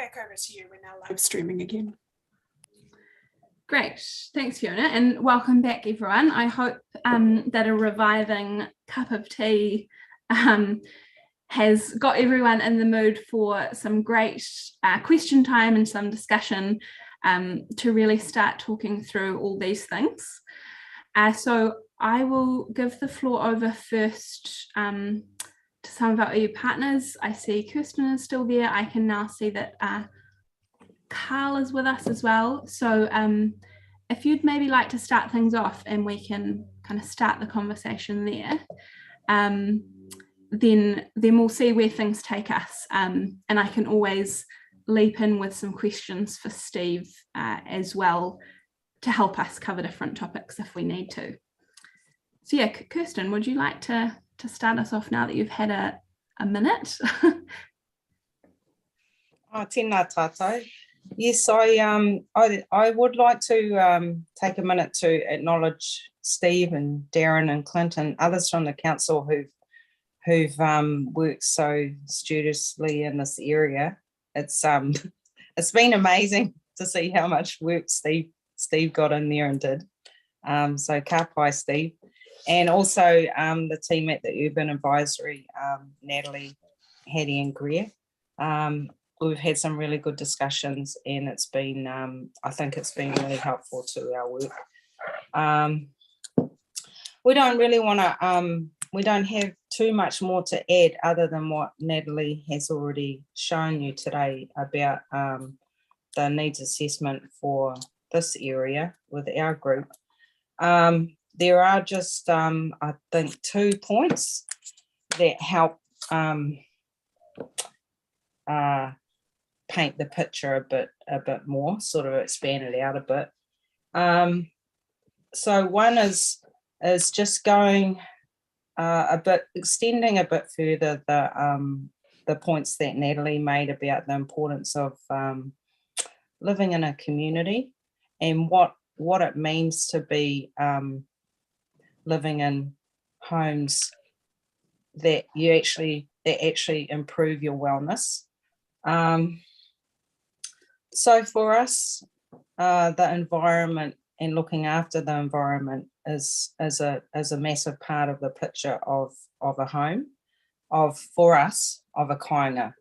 back over to you. We're now live streaming again. Great, thanks Fiona, and welcome back everyone. I hope that a reviving cup of tea has got everyone in the mood for some great question time and some discussion to really start talking through all these things. So I will give the floor over first to some of our EU partners. I see Kirsten is still there. I can now see that Carl is with us as well. So if you'd maybe like to start things off and we can kind of start the conversation there, then we'll see where things take us. And I can always leap in with some questions for Steve as well to help us cover different topics if we need to. So yeah, Kirsten, would you like to start us off now that you've had a minute? Tēnā tātou. Yes, I would like to take a minute to acknowledge Steve and Darren and Clint and others from the council who've worked so studiously in this area. It's been amazing to see how much work Steve got in there and did. So ka pai, Steve. And also the team at the Urban Advisory, Natalie, Hattie and Greer. We've had some really good discussions and it's been, I think it's been really helpful to our work. We don't really want to, we don't have too much more to add other than what Natalie has already shown you today about the needs assessment for this area with our group. There are just, I think, 2 points that help paint the picture a bit more, sort of expand it out a bit. So one is just going extending a bit further the points that Natalie made about the importance of living in a community and what it means to be living in homes that actually improve your wellness. So for us, the environment and looking after the environment is a massive part of the picture of a home, for us, of a kāinga.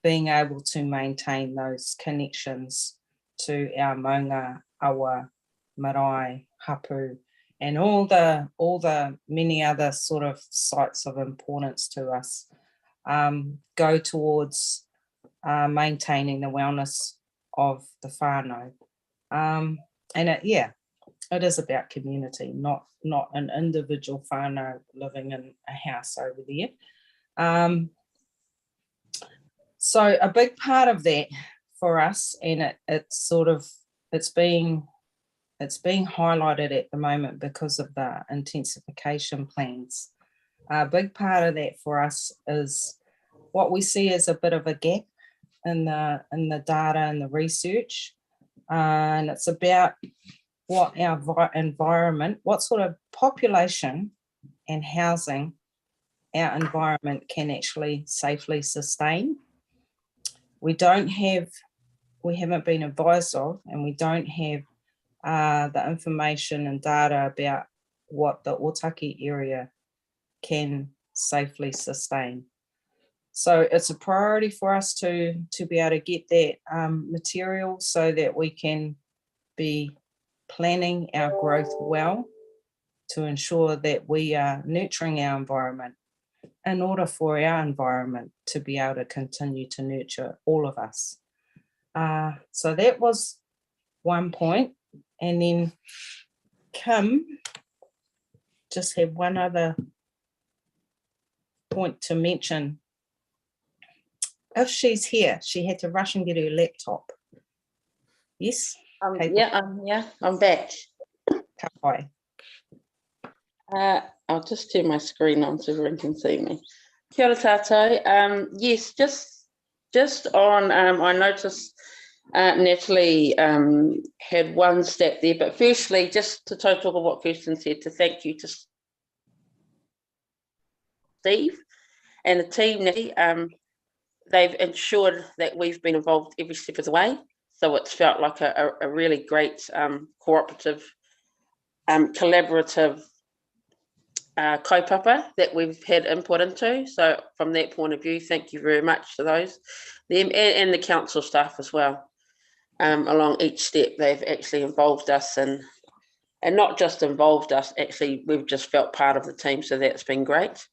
Being able to maintain those connections to our maunga, awa, marae, hapu, and all the many other sort of sites of importance to us, go towards maintaining the wellness of the whānau. And it is about community, not an individual whānau living in a house over there. So a big part of that for us, and it's being highlighted at the moment because of the intensification plans. A big part of that for us is what we see as a bit of a gap in the data and the research. And it's about what our environment, what sort of population and housing our environment can actually safely sustain. We haven't been advised of, and we don't have the information and data about what the Otaki area can safely sustain. So it's a priority for us to be able to get that material so that we can be planning our growth well to ensure that we are nurturing our environment in order for our environment to be able to continue to nurture all of us. So that was one point. And then Kim just had one other point to mention. If she's here, she had to rush and get her laptop. Yes? Yeah, I'm back. Ka pai. I'll just turn my screen on so everyone can see me. Kia ora tātou. Yes, just on, I noticed Natalie had one stat there, but firstly, just to talk of what Kirsten said, to thank you to Steve and the team, Natalie. they've ensured that we've been involved every step of the way. So it's felt like a really great cooperative, collaborative kaupapa that we've had input into. So from that point of view, thank you very much to them and the council staff as well. Along each step, they've actually involved us and not just involved us, actually, we've just felt part of the team. So that's been great.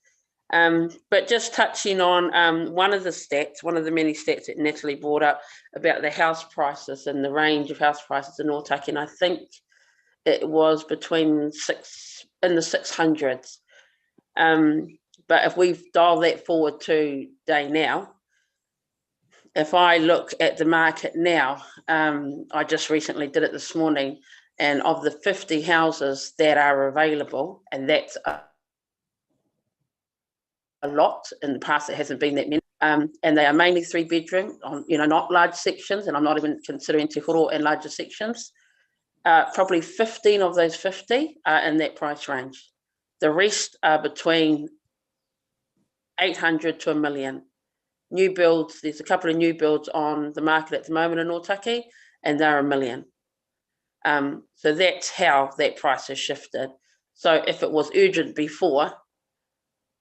But just touching on one of the many stats that Natalie brought up about the house prices and the range of house prices in Otaki, and I think it was between in the 600s. But if we dial that forward to day now, if I look at the market now, I just recently did it this morning, and of the 50 houses that are available, and that's a lot. In the past, it hasn't been that many, and they are mainly 3-bedroom, on not large sections, and I'm not even considering te horo and larger sections. Probably 15 of those 50 are in that price range. The rest are between 800 to $1 million. New builds, there's a couple of new builds on the market at the moment in Otaki, and they're $1 million. So that's how that price has shifted. So if it was urgent before,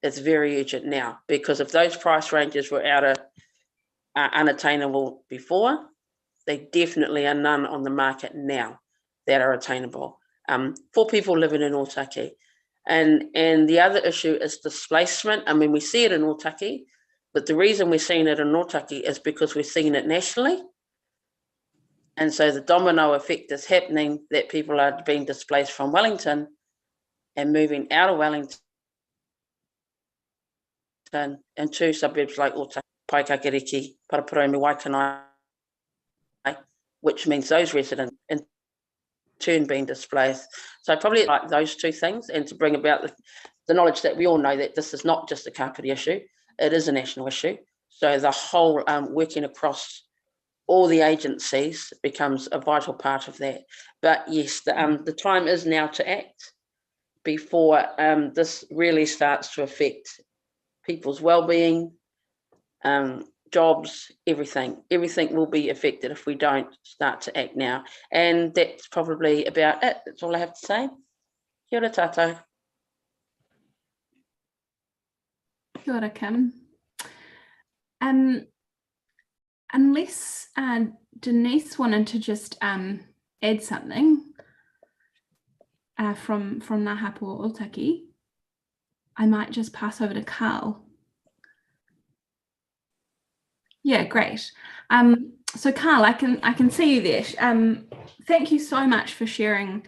it's very urgent now, because if those price ranges were unattainable before, they definitely are none on the market now that are attainable for people living in Otaki. And the other issue is displacement. I mean, we see it in Otaki, but the reason we're seeing it in Otaki is because we're seeing it nationally. And so the domino effect is happening, that people are being displaced from Wellington and moving out of Wellington into suburbs like Otaki, Paikakiriki, Paraparaumu, Waikanae, which means those residents in turn being displaced. So I probably like those two things, and to bring about the knowledge that we all know that this is not just a Kapiti issue, it is a national issue. So the whole working across all the agencies becomes a vital part of that. But yes, the time is now to act before this really starts to affect people's well-being, jobs, everything. Everything will be affected if we don't start to act now. And that's probably about it. That's all I have to say. Kia ora tātou. Kia ora, Kim. Unless Denise wanted to just add something from Ngā Hapu o Otaki, I might just pass over to Carl. Yeah, great. So Carl, I can see you there. Thank you so much for sharing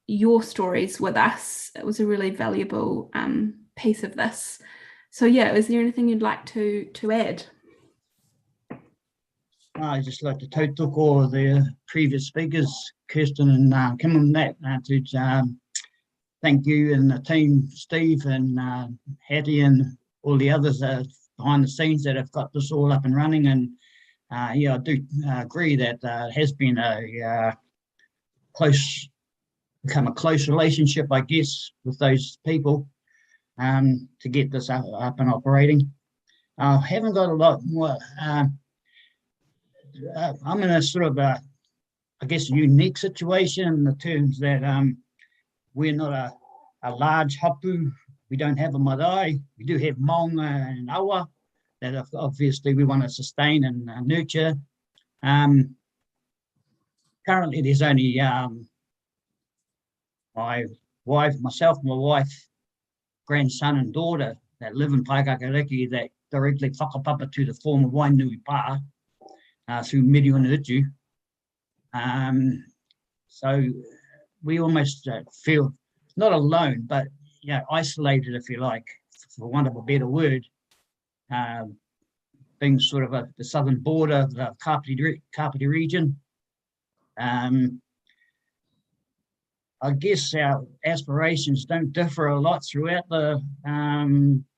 your stories with us. It was a really valuable piece of this. So yeah, is there anything you'd like to add? I'd just like to tautoko the previous speakers, Kirsten and Kim, on that, to thank you and the team, Steve and Hattie and all the others behind the scenes that have got this all up and running. And yeah, I do agree that it has been become a close relationship, I guess, with those people to get this up and operating. I haven't got a lot more. I'm in a sort of I guess, a unique situation in the terms that we're not a large hapu. We don't have a marae. We do have maunga and awa that obviously we want to sustain and nurture. Currently, there's only my wife, grandson and daughter that live in Paikakariki that directly whakapapa to the former Wainui Pā through Miriona Utu. So we almost feel not alone, but isolated, if you like, for want of a better word, being sort of the southern border of the Kapiti region. I guess our aspirations don't differ a lot throughout the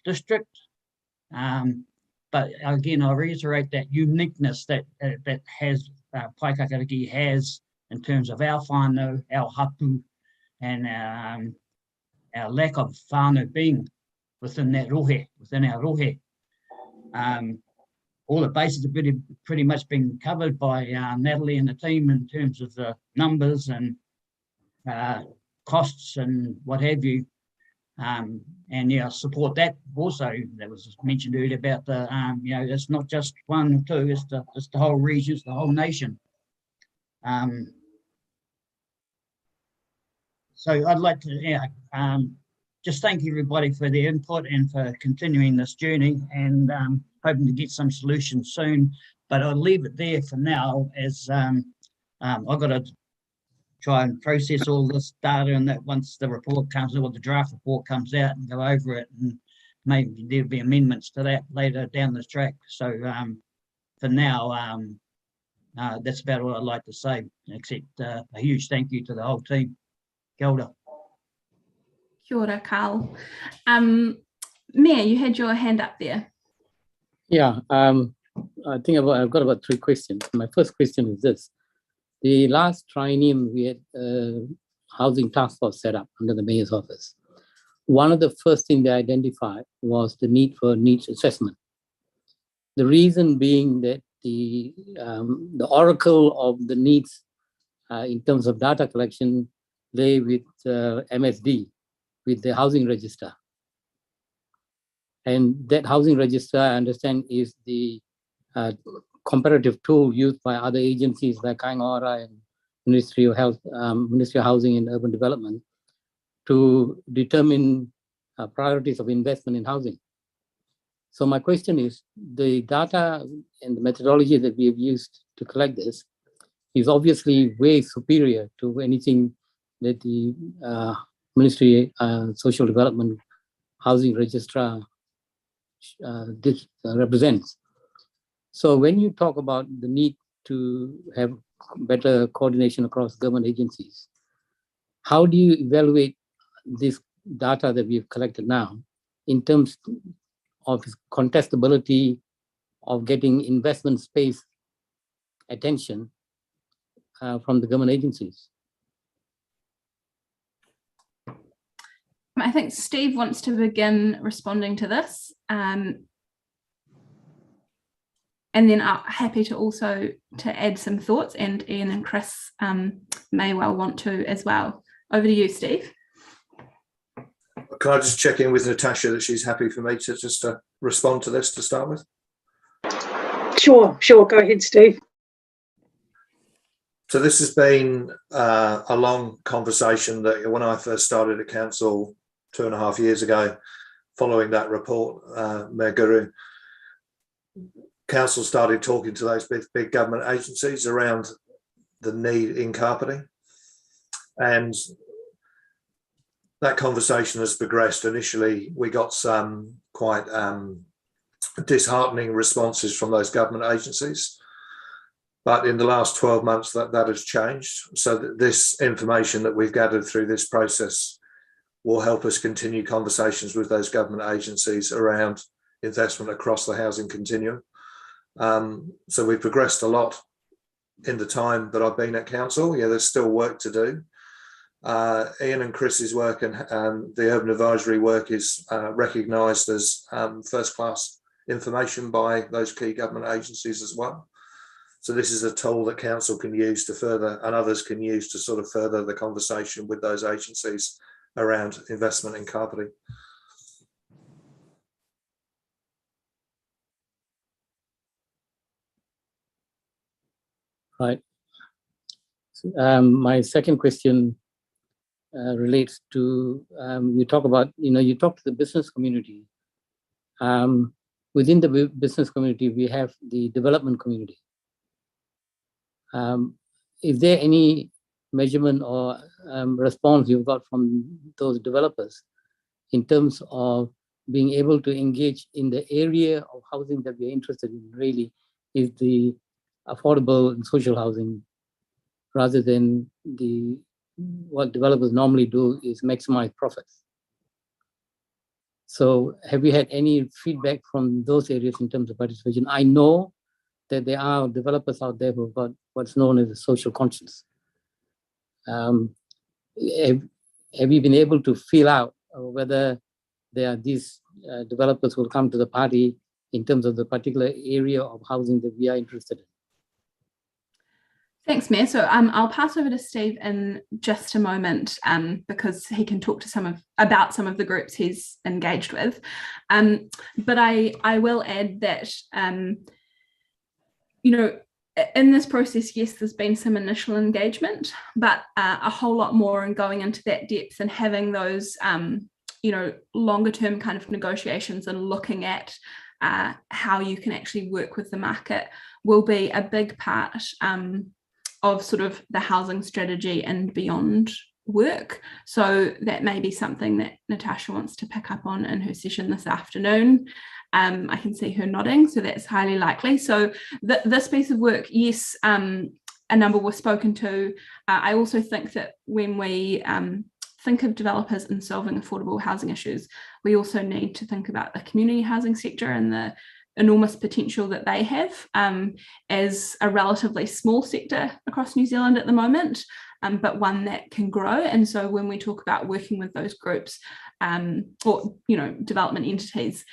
district. But again, I reiterate that uniqueness that has Paikakariki has in terms of our whānau, our hapu, and our lack of whānau being within that rohe, within our rohe. all the bases have pretty much been covered by Natalie and the team in terms of the numbers and costs and what have you. And yeah, I support that also. That was mentioned earlier about the, it's not just one or two, it's the whole region, it's the whole nation. So I'd like to just thank everybody for their input and for continuing this journey, and hoping to get some solutions soon. But I'll leave it there for now, as I've got to try and process all this data, and that once the report comes, or the draft report comes out, and go over it, and maybe there'll be amendments to that later down the track. So for now, that's about all I'd like to say, except a huge thank you to the whole team. Kia ora. Kia ora, Carl. Mayor, you had your hand up there. Yeah, I think I've got about 3 questions. My first question is this. The last triennium, we had a housing task force set up under the mayor's office. One of the first things they identified was the need for needs assessment. The reason being that the oracle of the needs in terms of data collection lay with MSD, with the housing register. And that housing register, I understand, is the comparative tool used by other agencies like Kaingaora and Ministry of Health, Ministry of Housing and Urban Development, to determine priorities of investment in housing. So my question is, the data and the methodology that we have used to collect this is obviously way superior to anything that the Ministry of Social Development Housing Registrar this represents. So when you talk about the need to have better coordination across government agencies, how do you evaluate this data that we've collected now in terms of contestability of getting investment space attention from the government agencies? I think Steve wants to begin responding to this. And then I'm happy to also to add some thoughts, and Ian and Chris may well want to as well. Over to you, Steve. Can I just check in with Natasha that she's happy for me to just respond to this to start with? Sure. Go ahead, Steve. So this has been a long conversation that when I first started at council 2.5 years ago, following that report, Mayor Guru, council started talking to those big government agencies around the need in carpeting. And that conversation has progressed. Initially, we got some quite disheartening responses from those government agencies. But in the last 12 months, that has changed. So that this information that we've gathered through this process will help us continue conversations with those government agencies around investment across the housing continuum. So we've progressed a lot in the time that I've been at council. Yeah, there's still work to do. Ian and Chris's work and the urban advisory work is recognised as first-class information by those key government agencies as well. So this is a tool that council can use to further, and others can use to sort of further the conversation with those agencies around investment in carpeting. Right. My second question relates to, you talk about, you talk to the business community. Within the business community, we have the development community. Is there any measurement or response you've got from those developers in terms of being able to engage in the area of housing that we're interested in really is the affordable and social housing, rather than what developers normally do is maximize profits? So have you had any feedback from those areas in terms of participation? I know that there are developers out there who've got what's known as a social conscience. Have you been able to feel out whether there are these developers who will come to the party in terms of the particular area of housing that we are interested in. Thanks, Mayor. So I'll pass over to Steve in just a moment because he can talk to about some of the groups he's engaged with. But I will add that, in this process, yes, there's been some initial engagement, but a whole lot more in going into that depth and having those, longer term kind of negotiations and looking at how you can actually work with the market will be a big part of sort of the housing strategy and beyond work. So that may be something that Natasha wants to pick up on in her session this afternoon. I can see her nodding, so that's highly likely. So this piece of work, yes, a number were spoken to. I also think that when we think of developers and solving affordable housing issues, we also need to think about the community housing sector and the enormous potential that they have as a relatively small sector across New Zealand at the moment, but one that can grow. And so when we talk about working with those groups or development entities,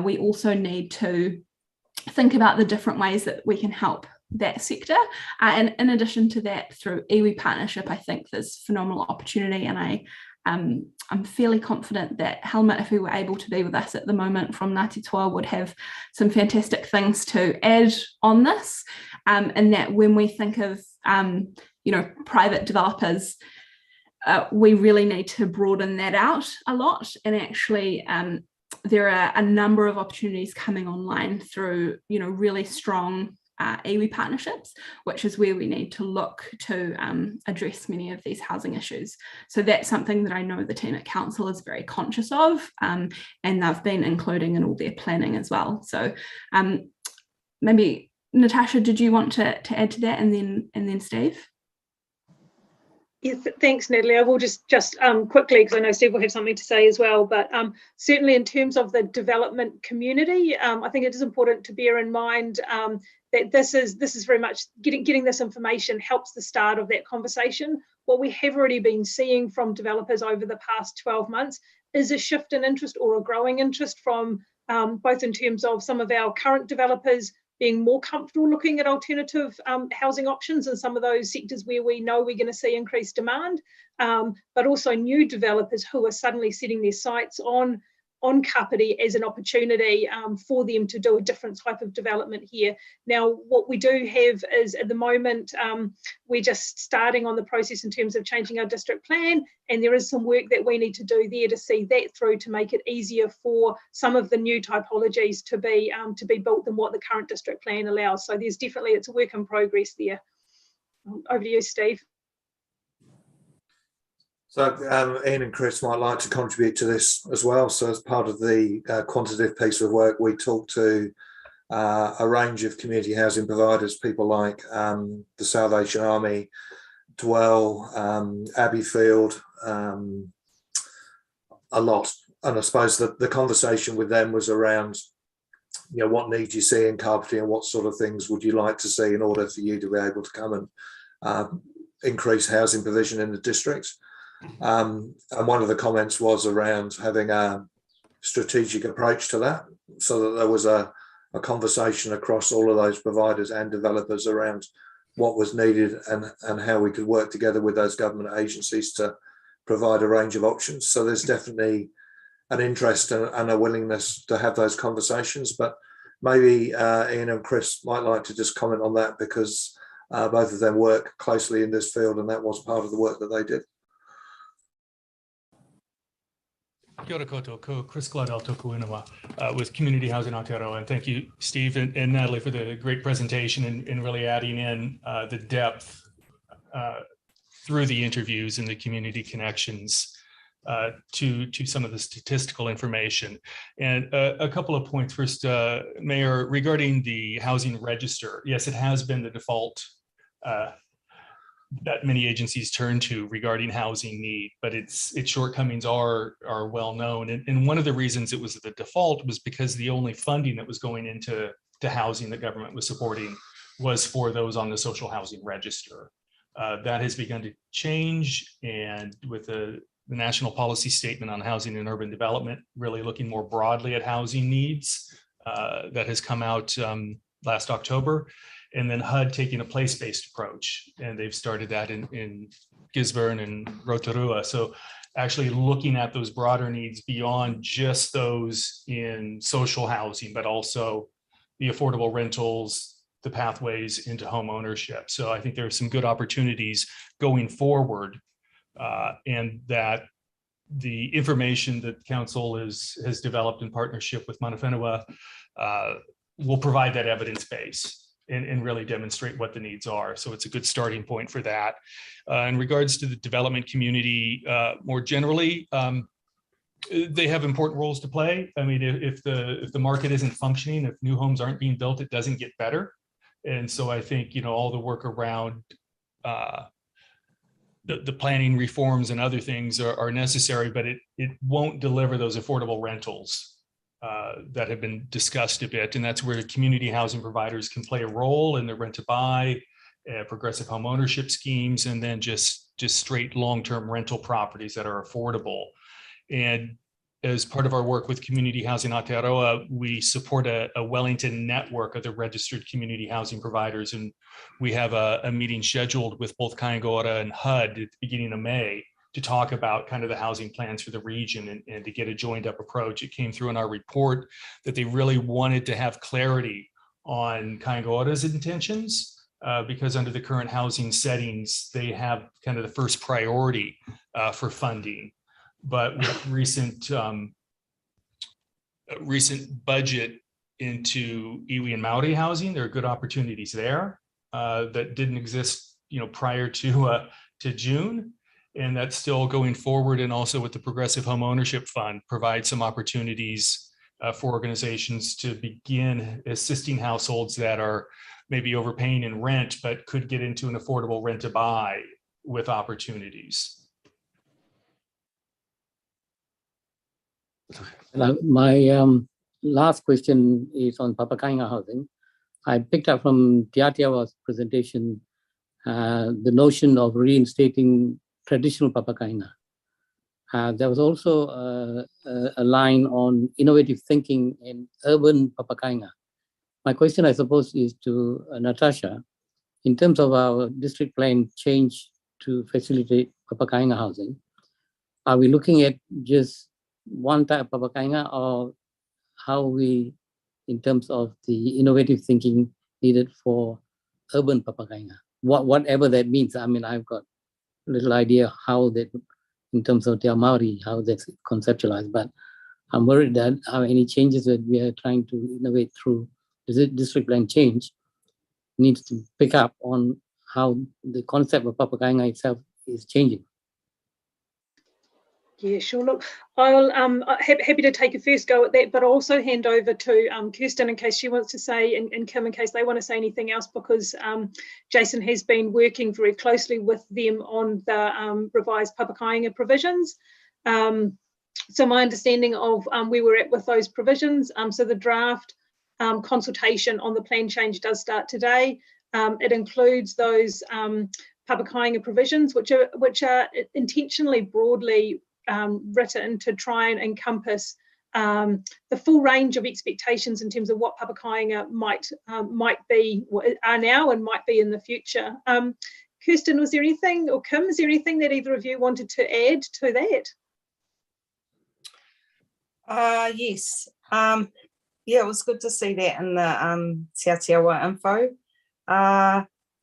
we also need to think about the different ways that we can help that sector. And in addition to that, through iwi partnership, I think there's phenomenal opportunity, and I'm fairly confident that Helmut, if he were able to be with us at the moment from Ngāti Toa, would have some fantastic things to add on this. And that when we think of, private developers, we really need to broaden that out a lot. And actually, there are a number of opportunities coming online through, really strong iwi partnerships, which is where we need to look to address many of these housing issues. So that's something that I know the team at Council is very conscious of, and they've been including in all their planning as well. So maybe Natasha, did you want to add to that, and then Steve? Yeah, thanks, Natalie. I will just quickly, because I know Steve will have something to say as well, but certainly in terms of the development community, I think it is important to bear in mind that this is very much getting this information helps the start of that conversation. What we have already been seeing from developers over the past 12 months is a shift in interest, or a growing interest, from both in terms of some of our current developers being more comfortable looking at alternative housing options in some of those sectors where we know we're going to see increased demand, but also new developers who are suddenly setting their sights on Kapiti as an opportunity for them to do a different type of development here. Now, what we do have is, at the moment, we're just starting on the process in terms of changing our district plan, and there is some work that we need to do there to see that through, to make it easier for some of the new typologies to be built than what the current district plan allows. So there's definitely, it's a work in progress there. Over to you, Steve. So Ian and Chris might like to contribute to this as well. So as part of the quantitative piece of work, we talked to a range of community housing providers, people like the Salvation Army, Dwell, Abbeyfield, a lot. And I suppose that the conversation with them was around, what needs you see in Kapiti, and what sort of things would you like to see in order for you to be able to come and increase housing provision in the district. And one of the comments was around having a strategic approach to that, so that there was a conversation across all of those providers and developers around what was needed and how we could work together with those government agencies to provide a range of options. So there's definitely an interest and a willingness to have those conversations, but maybe Ian and Chris might like to just comment on that, because both of them work closely in this field, and that was part of the work that they did. Kia ora koutou, ko Chris Gladell toku inama with Community Housing Aotearoa, and thank you, Steve and Natalie, for the great presentation and really adding in the depth through the interviews and the community connections to some of the statistical information. And a couple of points. First, Mayor, regarding the housing register, yes, it has been the default that many agencies turn to regarding housing need, but its shortcomings are well known. And one of the reasons it was the default was because the only funding that was going into housing that government was supporting was for those on the social housing register. That has begun to change, and with the national policy statement on housing and urban development, really looking more broadly at housing needs, that has come out last October, and then HUD taking a place-based approach, and they've started that in Gisborne and Rotorua. So actually looking at those broader needs beyond just those in social housing, but also the affordable rentals, the pathways into home ownership. So I think there are some good opportunities going forward, and that the information that council has developed in partnership with Mana Whenua will provide that evidence base and really demonstrate what the needs are. So it's a good starting point for that. In regards to the development community, more generally, they have important roles to play. I mean, if the market isn't functioning, if new homes aren't being built, it doesn't get better. And so I think, you know, all the work around the planning reforms and other things are necessary, but it won't deliver those affordable rentals that have been discussed a bit. And that's where community housing providers can play a role in the rent to buy, progressive home ownership schemes, and then just straight long-term rental properties that are affordable. And as part of our work with Community Housing Aotearoa, we support a Wellington network of the registered community housing providers. And we have a meeting scheduled with both Kāinga Ora and HUD at the beginning of May to talk about kind of the housing plans for the region and to get a joined up approach. It came through in our report that they really wanted to have clarity on Kāinga Ora's intentions, because under the current housing settings, they have kind of the first priority for funding. But with recent budget into iwi and Maori housing, there are good opportunities there that didn't exist, you know, prior to June, and that's still going forward. And also with the Progressive Home Ownership Fund, provide some opportunities for organizations to begin assisting households that are maybe overpaying in rent, but could get into an affordable rent to buy with opportunities. My last question is on Papakainga housing. I picked up from Tiatiawa's presentation the notion of reinstating traditional Papakainga. There was also a line on innovative thinking in urban Papakainga. My question, I suppose, is to Natasha. In terms of our district plan change to facilitate Papakainga housing, are we looking at just one type of Papakainga, or how we, in terms of the innovative thinking needed for urban Papakainga, whatever that means? I mean, I've got a little idea how that, in terms of Te Maori, how that's conceptualized, but I'm worried that any changes that we are trying to innovate through the district plan change needs to pick up on how the concept of Papakainga itself is changing. Yeah, sure. Look, I'll happy to take a first go at that, but also hand over to Kirsten in case she wants to say, and Kim in case they want to say anything else, because Jason has been working very closely with them on the revised Papakainga provisions. So my understanding of where we're at with those provisions, so the draft consultation on the plan change does start today. It includes those Papakainga provisions, which are intentionally broadly written to try and encompass the full range of expectations in terms of what Papakainga might be, are now and might be in the future. Kirsten, was there anything, or Kim, is there anything that either of you wanted to add to that? Yes. Yeah, it was good to see that in the Te Atiawa info.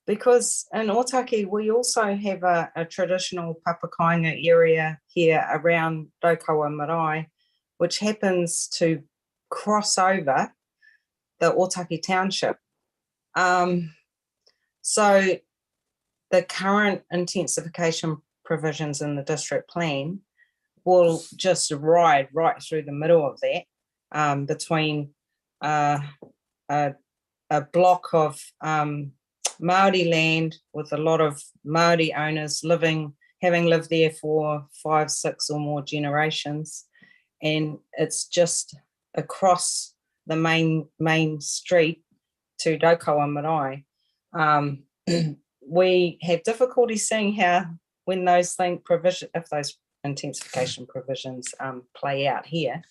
Because in Otaki, we also have a traditional Papakainga area here around Raukawa Marae, which happens to cross over the Otaki township. So the current intensification provisions in the district plan will just ride right through the middle of that, between a block of Māori land with a lot of Māori owners having lived there for 5, 6 or more generations, and it's just across the main street to Raukawa Marae. We have difficulty seeing how, when those if those intensification provisions play out here,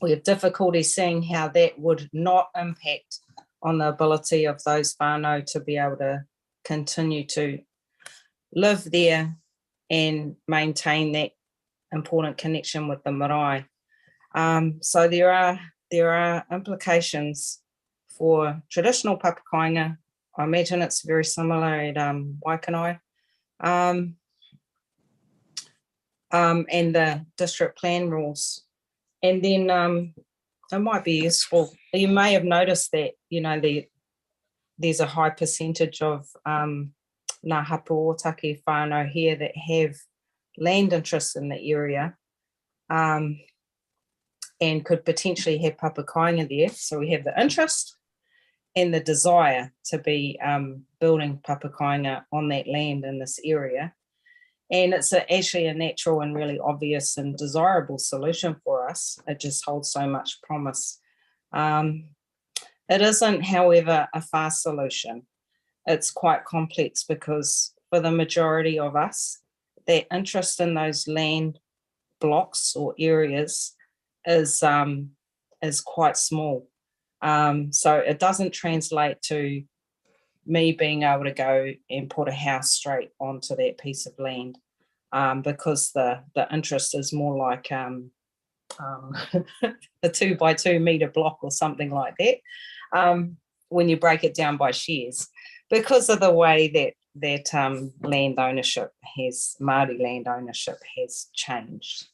we have difficulty seeing how that would not impact on the ability of those whānau to be able to continue to live there and maintain that important connection with the marae. So there are implications for traditional papakainga. I imagine it's very similar at Waikanae. And the district plan rules. And then it might be useful. You may have noticed that, you know, there's a high percentage of Ngā Hapu Ōtaki whānau here that have land interests in the area and could potentially have papakainga there. So we have the interest and the desire to be building papakainga on that land in this area. And it's actually a natural and really obvious and desirable solution for us. It just holds so much promise. It isn't, however, a fast solution. It's quite complex because for the majority of us, that interest in those land blocks or areas is quite small. So it doesn't translate to me being able to go and put a house straight onto that piece of land because the interest is more like a 2 by 2 metre block or something like that when you break it down by shares, because of the way that land ownership Māori land ownership has changed.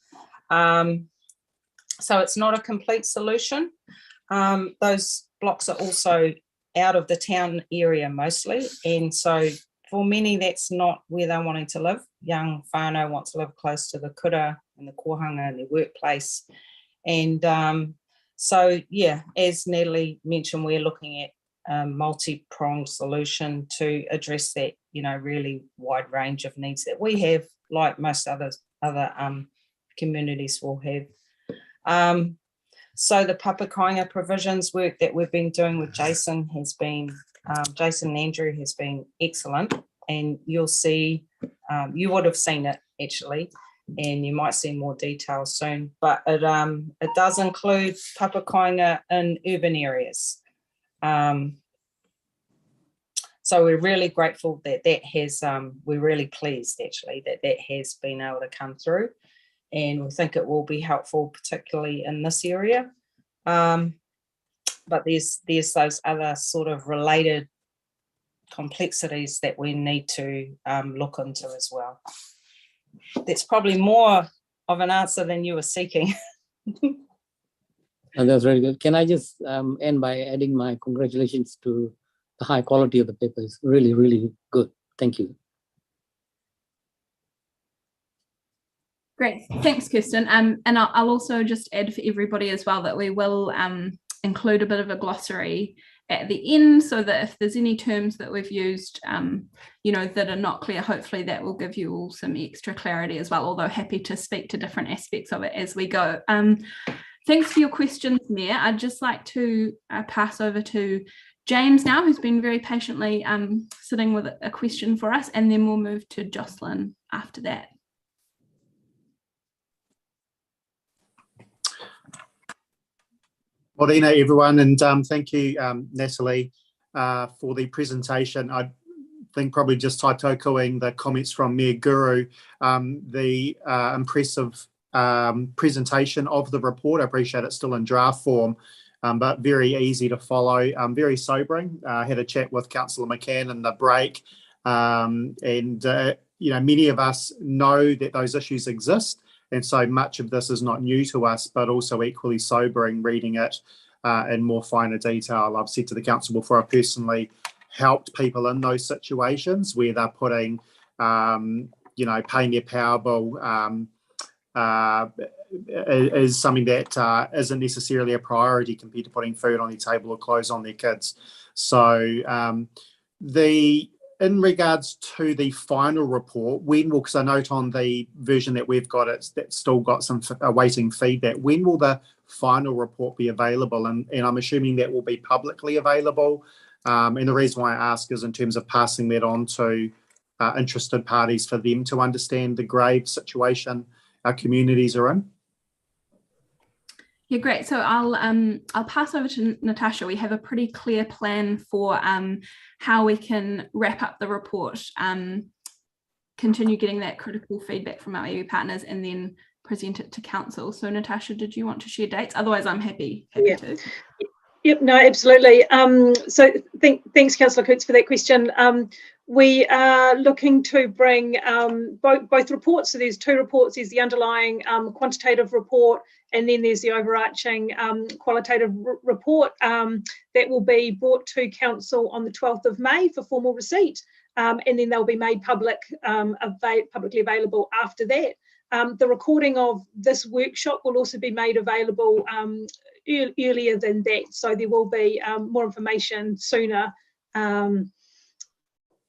So it's not a complete solution. Those blocks are also out of the town area mostly, and so for many that's not where they're wanting to live. Young whānau want to live close to the kura and the kohanga and their workplace, and so yeah, as Natalie mentioned, we're looking at a multi-pronged solution to address that, you know, really wide range of needs that we have, like most other communities will have. So the papakainga provisions work that we've been doing with Jason has been, Jason and Andrew has been excellent, and you'll see, you would have seen it actually, and you might see more details soon, but it does include papakainga in urban areas. So we're really grateful that has, we're really pleased actually that has been able to come through. And we think it will be helpful, particularly in this area. But there's those other sort of related complexities that we need to look into as well. That's probably more of an answer than you were seeking. And that's very good. Can I just end by adding my congratulations to the high quality of the paper? It's really, really good. Thank you. Great, thanks, Kirsten. And I'll also just add for everybody as well that we will include a bit of a glossary at the end, so that if there's any terms that we've used, you know, that are not clear, hopefully that will give you all some extra clarity as well, although happy to speak to different aspects of it as we go. Thanks for your questions, Mayor. I'd just like to pass over to James now, who's been very patiently sitting with a question for us, and then we'll move to Jocelyn after that. Morena, everyone, and thank you, Natalie, for the presentation. I think probably just taitokuing the comments from Mayor Guru, the impressive presentation of the report. I appreciate it's still in draft form, but very easy to follow, very sobering. I had a chat with Councillor McCann in the break, and you know, many of us know that those issues exist. And so much of this is not new to us, but also equally sobering reading it in more finer detail. I've said to the council before, I personally helped people in those situations where they're putting, you know, paying their power bill is something that isn't necessarily a priority compared to putting food on their table or clothes on their kids. So in regards to the final report, when will, because I note on the version that we've got, that's still got some awaiting feedback, when will the final report be available? And I'm assuming that will be publicly available. And the reason why I ask is in terms of passing that on to interested parties for them to understand the grave situation our communities are in. Yeah, great. So I'll pass over to Natasha. We have a pretty clear plan for how we can wrap up the report, continue getting that critical feedback from our iwi partners, and then present it to council. So Natasha, did you want to share dates? Otherwise, I'm happy to. Yep, no, absolutely. So thanks, Councillor Coates, for that question. We are looking to bring both reports. So there's two reports. There's the underlying quantitative report, and then there's the overarching qualitative report that will be brought to council on the 12th of May for formal receipt, and then they'll be made publicly available after that. The recording of this workshop will also be made available earlier than that, so there will be more information sooner.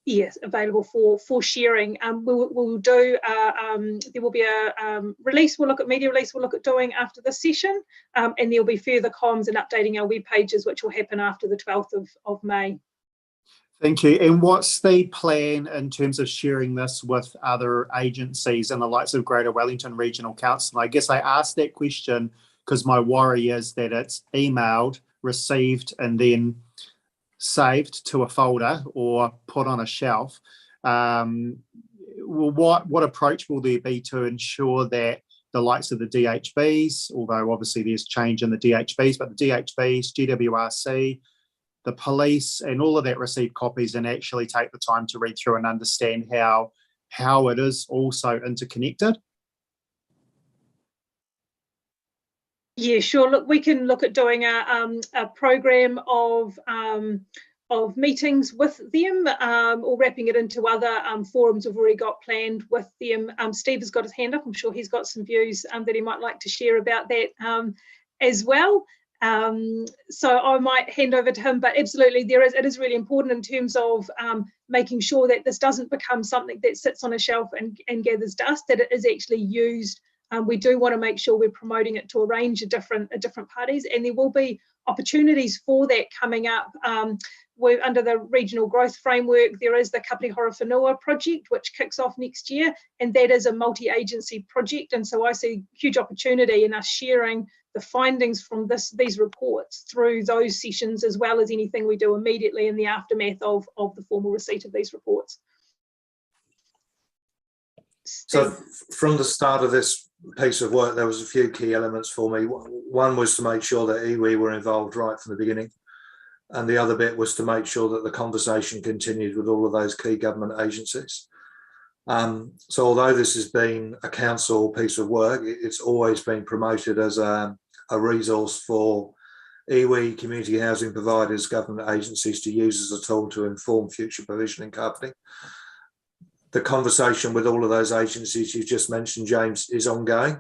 Yes, available for sharing. We'll do. There will be a release. We'll look at media release. We'll look at doing after this session, and there'll be further comms and updating our web pages, which will happen after the 12th of May. Thank you. And what's the plan in terms of sharing this with other agencies and the likes of Greater Wellington Regional Council? I guess I asked that question because my worry is that it's emailed, received, and then saved to a folder or put on a shelf. What approach will there be to ensure that the likes of the DHBs, although obviously there's change in the DHBs, but the DHBs, GWRC, the police, and all of that receive copies and actually take the time to read through and understand how it is also interconnected? Yeah, sure. Look, we can look at doing a program of meetings with them, or wrapping it into other forums we've already got planned with them. Steve has got his hand up. I'm sure he's got some views that he might like to share about that as well. So I might hand over to him, but absolutely, it is really important in terms of making sure that this doesn't become something that sits on a shelf and gathers dust, that it is actually used. We do want to make sure we're promoting it to a range of different parties, and there will be opportunities for that coming up. We're under the regional growth framework. There is the Kapiti Horowhenua project, which kicks off next year, and that is a multi-agency project. And so I see huge opportunity in us sharing the findings from these reports through those sessions, as well as anything we do immediately in the aftermath of the formal receipt of these reports. So from the start of this piece of work, there was a few key elements for me. One was to make sure that iwi were involved right from the beginning. And the other bit was to make sure that the conversation continued with all of those key government agencies. So although this has been a council piece of work, it's always been promoted as a resource for iwi, community housing providers, government agencies to use as a tool to inform future provision in Kapiti. The conversation with all of those agencies you just mentioned, James, is ongoing.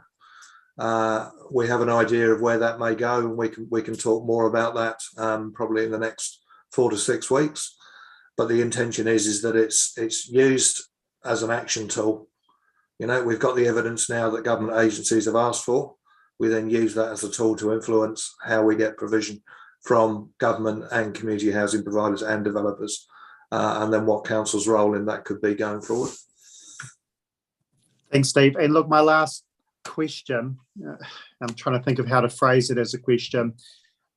We have an idea of where that may go, and we can talk more about that probably in the next 4 to 6 weeks. But the intention is that it's used as an action tool. You know, we've got the evidence now that government agencies have asked for. We then use that as a tool to influence how we get provision from government and community housing providers and developers, and then what council's role in that could be going forward. Thanks, Steve. And look, my last question, I'm trying to think of how to phrase it as a question.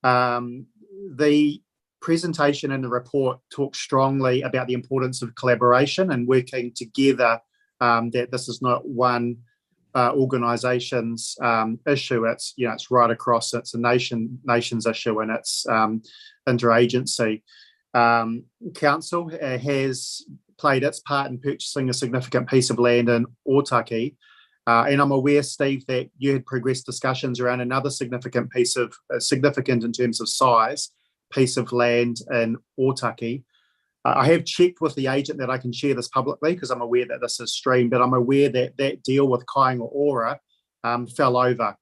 The presentation and the report talks strongly about the importance of collaboration and working together, that this is not one organisation's issue. It's, you know, it's right across. It's a nation's issue, and it's interagency. Council has played its part in purchasing a significant piece of land in Otaki, and I'm aware, Steve, that you had progressed discussions around another significant piece of significant in terms of size piece of land in Otaki. I have checked with the agent that I can share this publicly because I'm aware that this is streamed, but I'm aware that that deal with Kāinga Ora fell over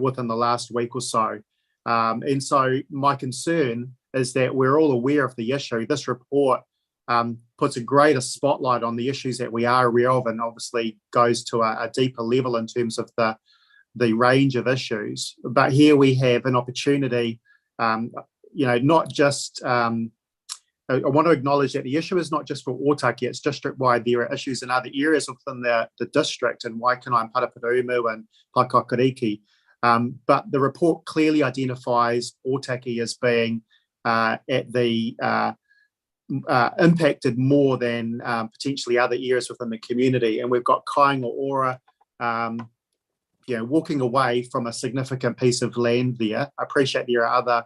within the last week or so. And so my concern is that we're all aware of the issue. This report puts a greater spotlight on the issues that we are aware of, and obviously goes to a deeper level in terms of the range of issues. But here we have an opportunity, you know, not just, I want to acknowledge that the issue is not just for Otaki, it's district-wide. There are issues in other areas within the district, and Waikanae and Paraparaumu and Paekakariki. But the report clearly identifies Otaki as being impacted more than potentially other areas within the community. And we've got Kāinga Ora, walking away from a significant piece of land there. I appreciate there are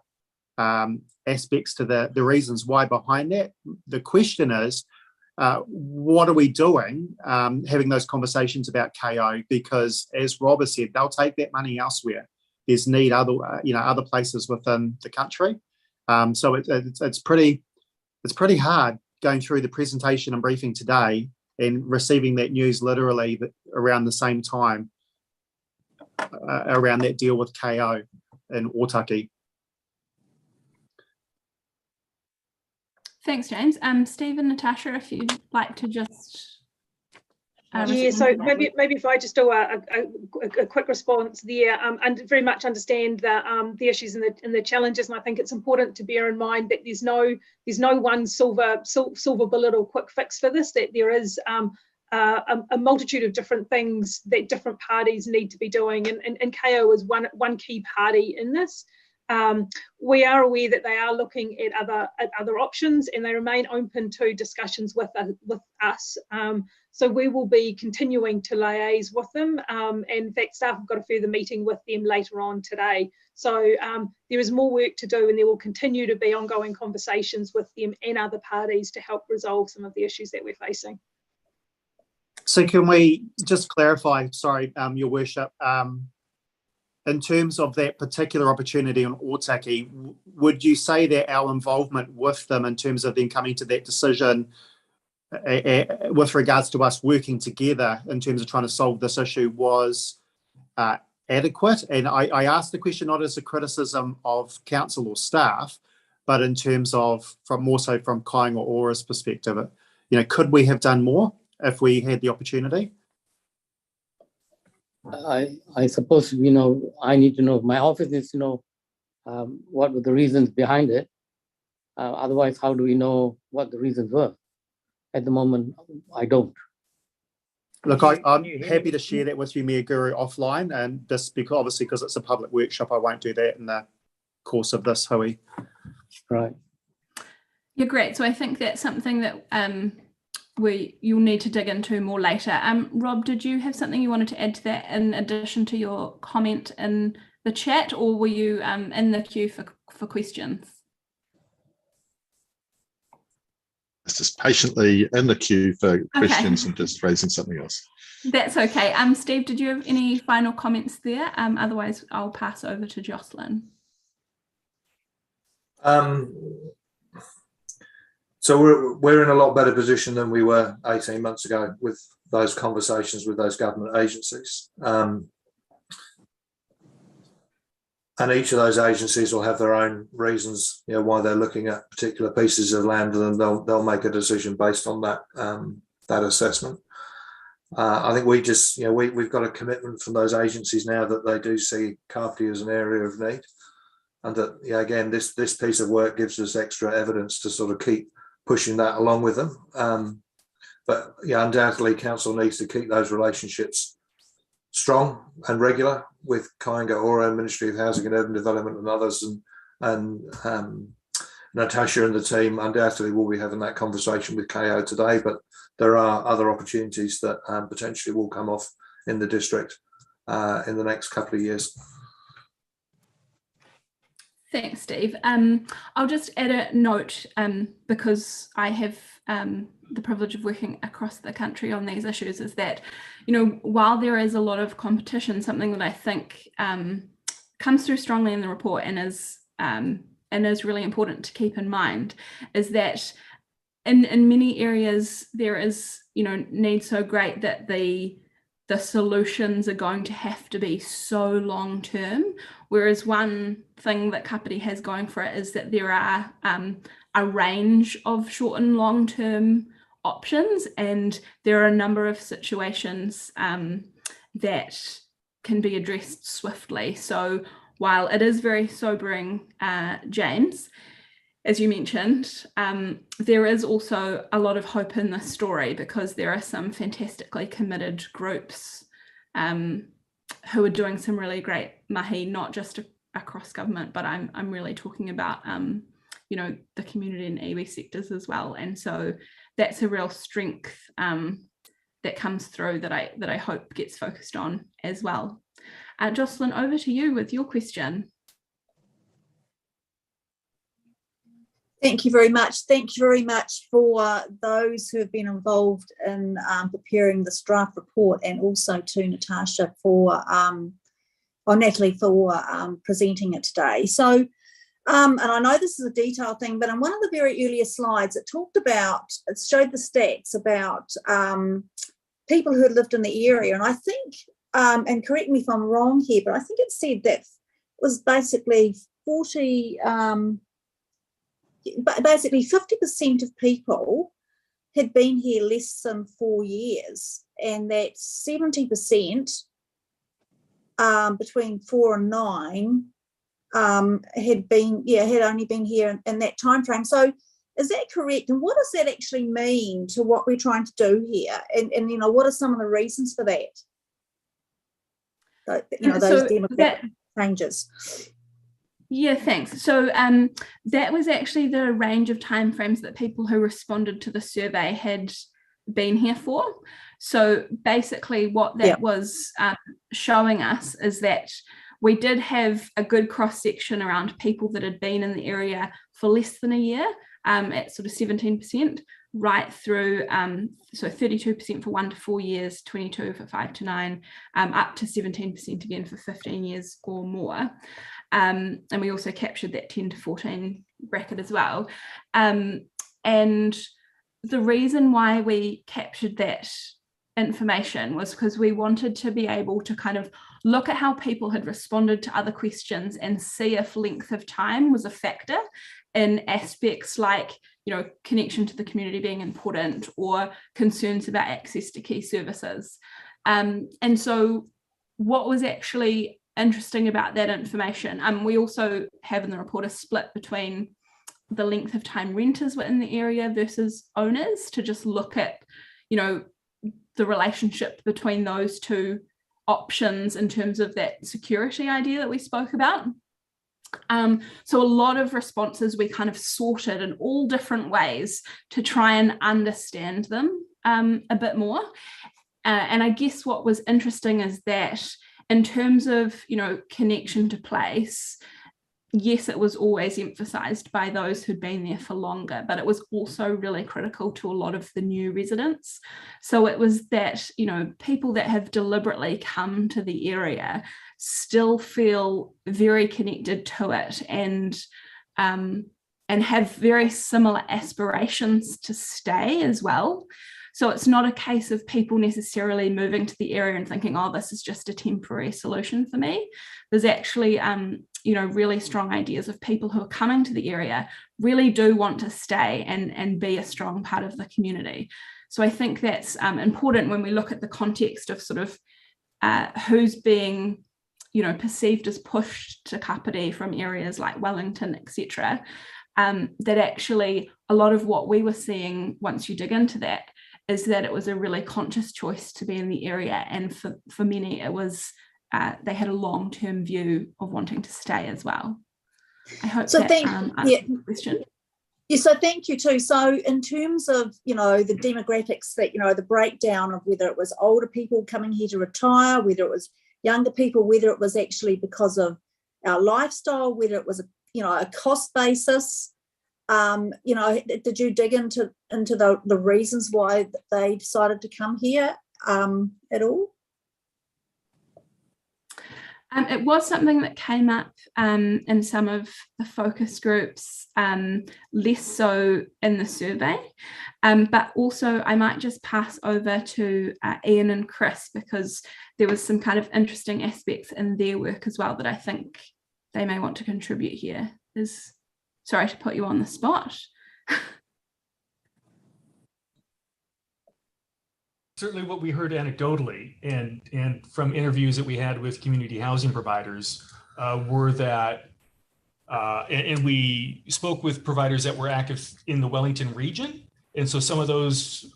other aspects to the reasons why behind that. The question is, what are we doing having those conversations about KO? Because as Rob has said, they'll take that money elsewhere. There's need other places within the country. So it's pretty hard going through the presentation and briefing today and receiving that news literally around the same time around that deal with KO and Otaki. Thanks, James. Steve and Natasha, if you'd like to just... Yeah, so maybe if I just do a quick response there, and very much understand the issues and the challenges, and I think it's important to bear in mind that there's no one silver bullet or quick fix for this. That there is a multitude of different things that different parties need to be doing, and KO is one key party in this. We are aware that they are looking at other options, and they remain open to discussions with us. So we will be continuing to liaise with them, and in fact staff have got a further meeting with them later on today. So there is more work to do, and there will continue to be ongoing conversations with them and other parties to help resolve some of the issues that we're facing. So can we just clarify, sorry, Your Worship, in terms of that particular opportunity on Otaki, would you say that our involvement with them in terms of them coming to that decision with regards to us working together in terms of trying to solve this issue was adequate? And I asked the question not as a criticism of council or staff, but in terms of more so from Kāinga Ora's perspective. Could we have done more if we had the opportunity? I suppose, I need to know, my office needs to know what were the reasons behind it. Otherwise, how do we know what the reasons were? At the moment, I don't. Look, I'm happy to share that with you, Mayor Guru, offline, and just because it's a public workshop, I won't do that in the course of this, Hui. Right. Yeah, great. So I think that's something that you'll need to dig into more later. Rob, did you have something you wanted to add to that in addition to your comment in the chat, or were you in the queue for questions? It's just patiently in the queue for questions and just raising something else. That's okay. Steve, did you have any final comments there? Otherwise, I'll pass over to Jocelyn. So we're in a lot better position than we were 18 months ago with those conversations with those government agencies. And each of those agencies will have their own reasons, why they're looking at particular pieces of land, and they'll make a decision based on that that assessment. I think we've got a commitment from those agencies now that they do see Kapiti as an area of need, and that again this piece of work gives us extra evidence to sort of keep pushing that along with them. But undoubtedly, council needs to keep those relationships strong and regular with Kāinga Ora, Ministry of Housing and Urban Development and others, and Natasha and the team undoubtedly will be having that conversation with KO today, but there are other opportunities that potentially will come off in the district in the next couple of years. Thanks, Steve. I'll just add a note because I have the privilege of working across the country on these issues, is that, while there is a lot of competition, something that I think comes through strongly in the report and is really important to keep in mind is that in many areas there is, need so great that the solutions are going to have to be so long term, whereas one thing that Kapiti has going for it is that there are a range of short and long term options, and there are a number of situations that can be addressed swiftly. So while it is very sobering, James, as you mentioned, there is also a lot of hope in this story because there are some fantastically committed groups who are doing some really great mahi, not just across government, but I'm really talking about you know, the community and iwi sectors as well. And so that's a real strength that comes through that I hope gets focused on as well. Jocelyn, over to you with your question. Thank you very much. Thank you very much for those who have been involved in preparing this draft report, and also to Natasha for, or Natalie for presenting it today. So, and I know this is a detailed thing, but in one of the very earliest slides, it talked about, it showed the stats about people who had lived in the area. And I think, and correct me if I'm wrong here, but I think it said that it was basically 50% of people had been here less than 4 years, and that 70% between 4 and 9 had only been here in that time frame. So is that correct? And what does that actually mean to what we're trying to do here? And you know, what are some of the reasons for that? So, you know, those demographic changes. Yeah, thanks. So that was actually the range of timeframes that people who responded to the survey had been here for. So basically what that was showing us is that we did have a good cross-section around people that had been in the area for less than a year, at sort of 17%, right through, so 32% for 1 to 4 years, 22 for 5 to 9, up to 17% again for 15 years or more. And we also captured that 10 to 14 bracket as well. And the reason why we captured that information was because we wanted to be able to kind of look at how people had responded to other questions and see if length of time was a factor in aspects like, you know, connection to the community being important, or concerns about access to key services. And so what was actually interesting about that information, we also have in the report a split between the length of time renters were in the area versus owners, to just look at, you know, the relationship between those two options in terms of that security idea that we spoke about. So a lot of responses we kind of sorted in all different ways to try and understand them a bit more. And I guess what was interesting is that in terms of, you know, connection to place, yes, it was always emphasised by those who'd been there for longer, but it was also really critical to a lot of the new residents. So it was that, you know, people that have deliberately come to the area still feel very connected to it, and have very similar aspirations to stay as well. So it's not a case of people necessarily moving to the area and thinking, oh, this is just a temporary solution for me. There's actually, you know, really strong ideas of people who are coming to the area really do want to stay and be a strong part of the community. So I think that's important when we look at the context of sort of who's being, you know, perceived as pushed to Kapiti from areas like Wellington, etc. That actually a lot of what we were seeing, once you dig into that, is that it was a really conscious choice to be in the area, and for many it was they had a long-term view of wanting to stay as well. I hope so. That answers the question. Yeah, so thank you too. So in terms of, you know, the demographics, that, you know, the breakdown of whether it was older people coming here to retire, whether it was younger people, whether it was actually because of our lifestyle, whether it was a, you know, a cost basis. You know, did you dig into the reasons why they decided to come here at all? It was something that came up in some of the focus groups, less so in the survey, but also I might just pass over to Ian and Chris, because there was some kind of interesting aspects in their work as well that I think they may want to contribute here. Sorry to put you on the spot. Certainly what we heard anecdotally and from interviews that we had with community housing providers were that, and we spoke with providers that were active in the Wellington region, And so some of those,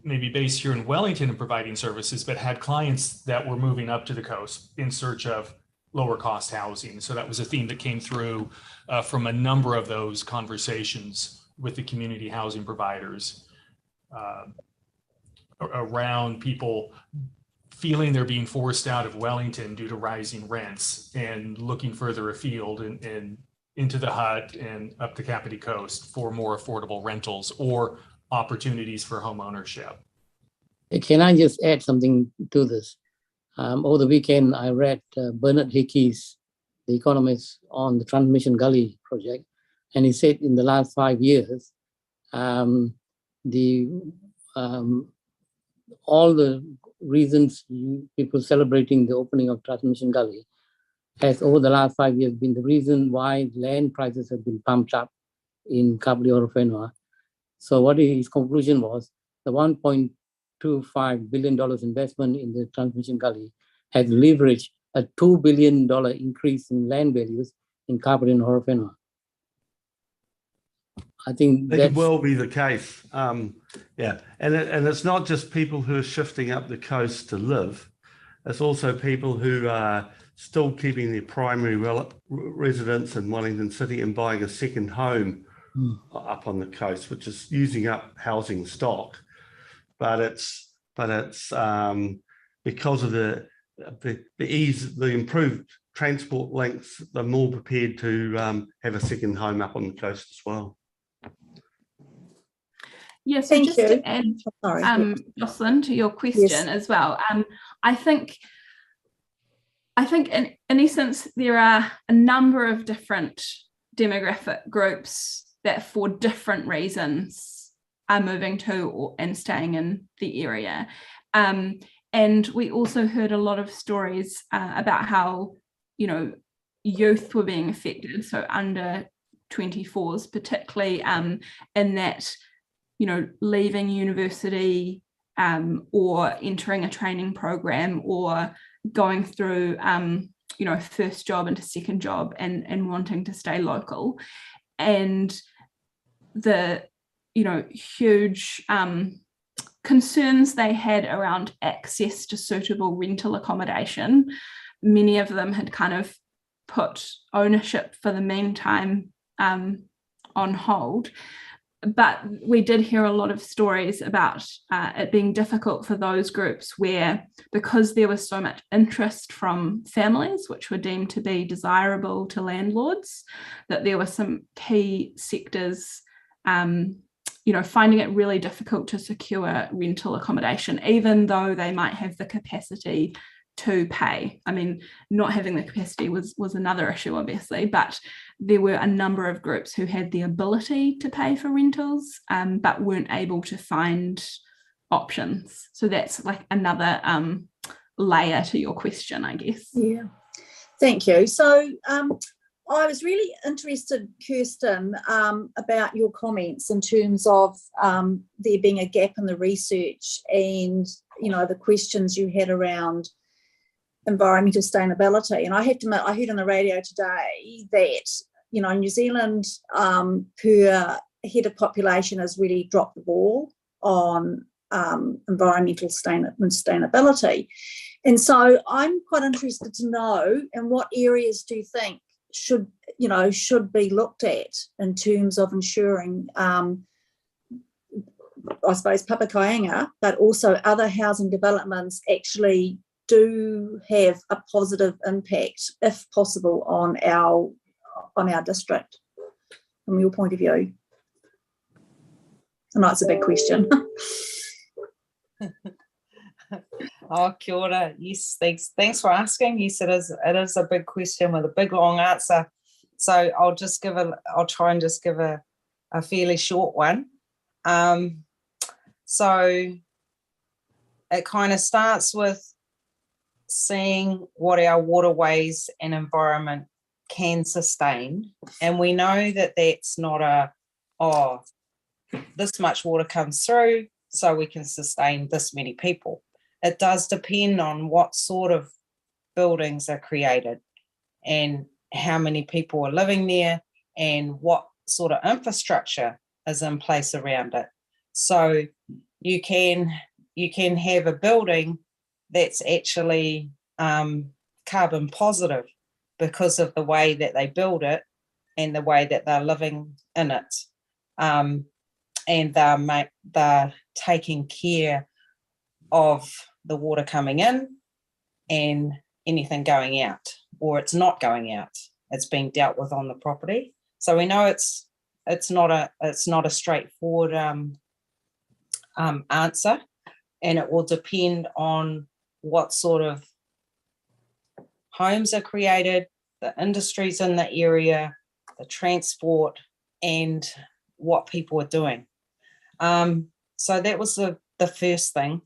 maybe based here in Wellington and providing services, but had clients that were moving up to the coast in search of lower cost housing. So that was a theme that came through from a number of those conversations with the community housing providers around people feeling they're being forced out of Wellington due to rising rents and looking further afield and into the Hut and up the Kapiti Coast for more affordable rentals or opportunities for home ownership. Can I just add something to this? Over the weekend, I read Bernard Hickey's The Economist on the Transmission Gully project, and he said in the last 5 years, all the reasons people celebrating the opening of Transmission Gully has over the last 5 years been the reason why land prices have been pumped up in Kapiti Orofenua. So what his conclusion was, the $1.25 billion investment in the Transmission Gully has leveraged a $2 billion increase in land values in Kapiti and Orofenua. I think that could well be the case. Yeah, and it's not just people who are shifting up the coast to live. It's also people who are still keeping their primary residence in Wellington City and buying a second home up on the coast, which is using up housing stock. But it's because of the ease, the improved transport links, they're more prepared to have a second home up on the coast as well. Yes, so just to add, Jocelyn, to your question as well. I think in essence, there are a number of different demographic groups that for different reasons are moving to and staying in the area. And we also heard a lot of stories about how, youth were being affected, so under 24s, particularly in that, leaving university or entering a training program or going through, first job into second job and wanting to stay local. And the, huge concerns they had around access to suitable rental accommodation. Many of them had kind of put ownership for the meantime on hold. But we did hear a lot of stories about it being difficult for those groups where, because there was so much interest from families, which were deemed to be desirable to landlords, that there were some key sectors, finding it really difficult to secure rental accommodation, even though they might have the capacity to pay. I mean, not having the capacity was another issue, obviously, but there were a number of groups who had the ability to pay for rentals, but weren't able to find options. So that's like another layer to your question, I guess. Yeah, thank you. So I was really interested, Kirsten, about your comments in terms of there being a gap in the research and, the questions you had around environmental sustainability. And I have to admit, I heard on the radio today that, New Zealand per head of population has really dropped the ball on environmental sustainability. And so I'm quite interested to know, in what areas do you think should be looked at in terms of ensuring, I suppose, Papakāinga, but also other housing developments actually do have a positive impact, if possible, on our district, from your point of view? I know it's a big question. Oh, kia ora. Yes, thanks for asking. Yes, it is a big question with a big long answer. So I'll try and just give a fairly short one. So it kind of starts with seeing what our waterways and environment can sustain. And we know that that's not this much water comes through, so we can sustain this many people. It does depend on what sort of buildings are created and how many people are living there and what sort of infrastructure is in place around it. So you can have a building that's actually carbon positive because of the way that they build it and the way that they're living in it. And they're taking care of the water coming in and anything going out, or it's not going out. It's being dealt with on the property. So we know it's not a straightforward answer, and it will depend on what sort of homes are created, the industries in the area, the transport, and what people are doing. So that was the first thing,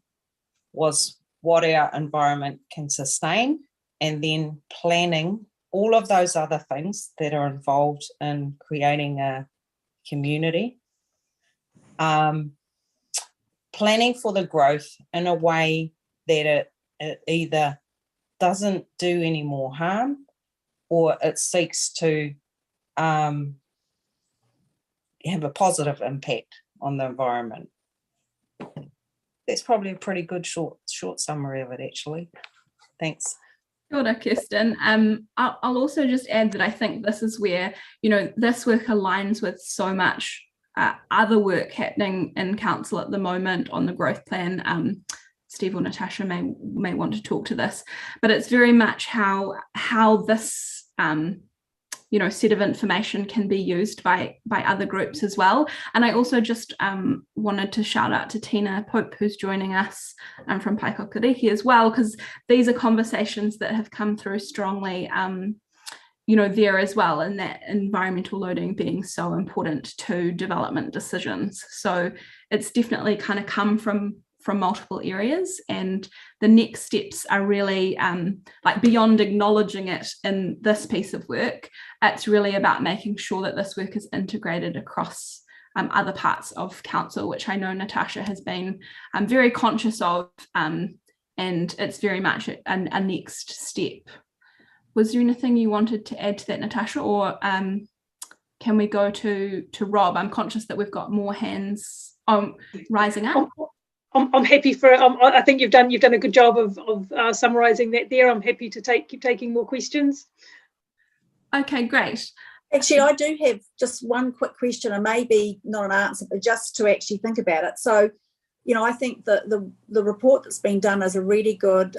was what our environment can sustain, and then planning all of those other things that are involved in creating a community. Planning for the growth in a way that it either doesn't do any more harm, or it seeks to have a positive impact on the environment. That's probably a pretty good short summary of it, actually. Thanks. Kia ora, Kirsten. I'll also just add that I think this is where, this work aligns with so much other work happening in council at the moment on the growth plan. Steve or Natasha may want to talk to this, but it's very much how this set of information can be used by other groups as well. And I also just wanted to shout out to Tina Pope, who's joining us from Paikokariki as well, because these are conversations that have come through strongly there as well, and that environmental loading being so important to development decisions. So it's definitely kind of come from multiple areas, and the next steps are really beyond acknowledging it in this piece of work. It's really about making sure that this work is integrated across other parts of council, which I know Natasha has been very conscious of, and it's very much a next step. Was there anything you wanted to add to that, Natasha, or can we go to Rob? I'm conscious that we've got more hands rising up. I'm happy for. I think you've done a good job of summarising that there. I'm happy to keep taking more questions. Okay, great. Actually, I do have just one quick question, and maybe not an answer, but just to actually think about it. So, I think that the report that's been done is a really good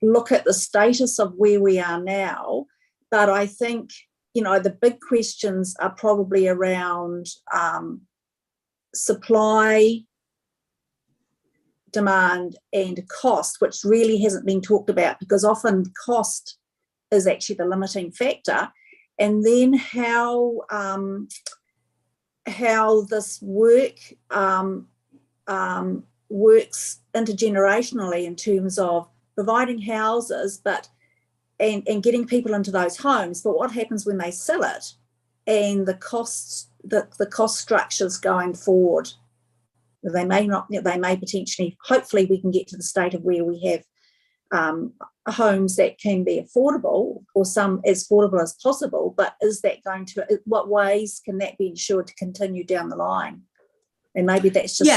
look at the status of where we are now. But I think the big questions are probably around supply, demand, and cost, which really hasn't been talked about, because often cost is actually the limiting factor. And then how this work works intergenerationally in terms of providing houses, and getting people into those homes. But what happens when they sell it, and the costs, the cost structures going forward? They may not. They may potentially. Hopefully, we can get to the state of where we have homes that can be affordable, or some as affordable as possible. But is that going to? What ways can that be ensured to continue down the line? And maybe that's just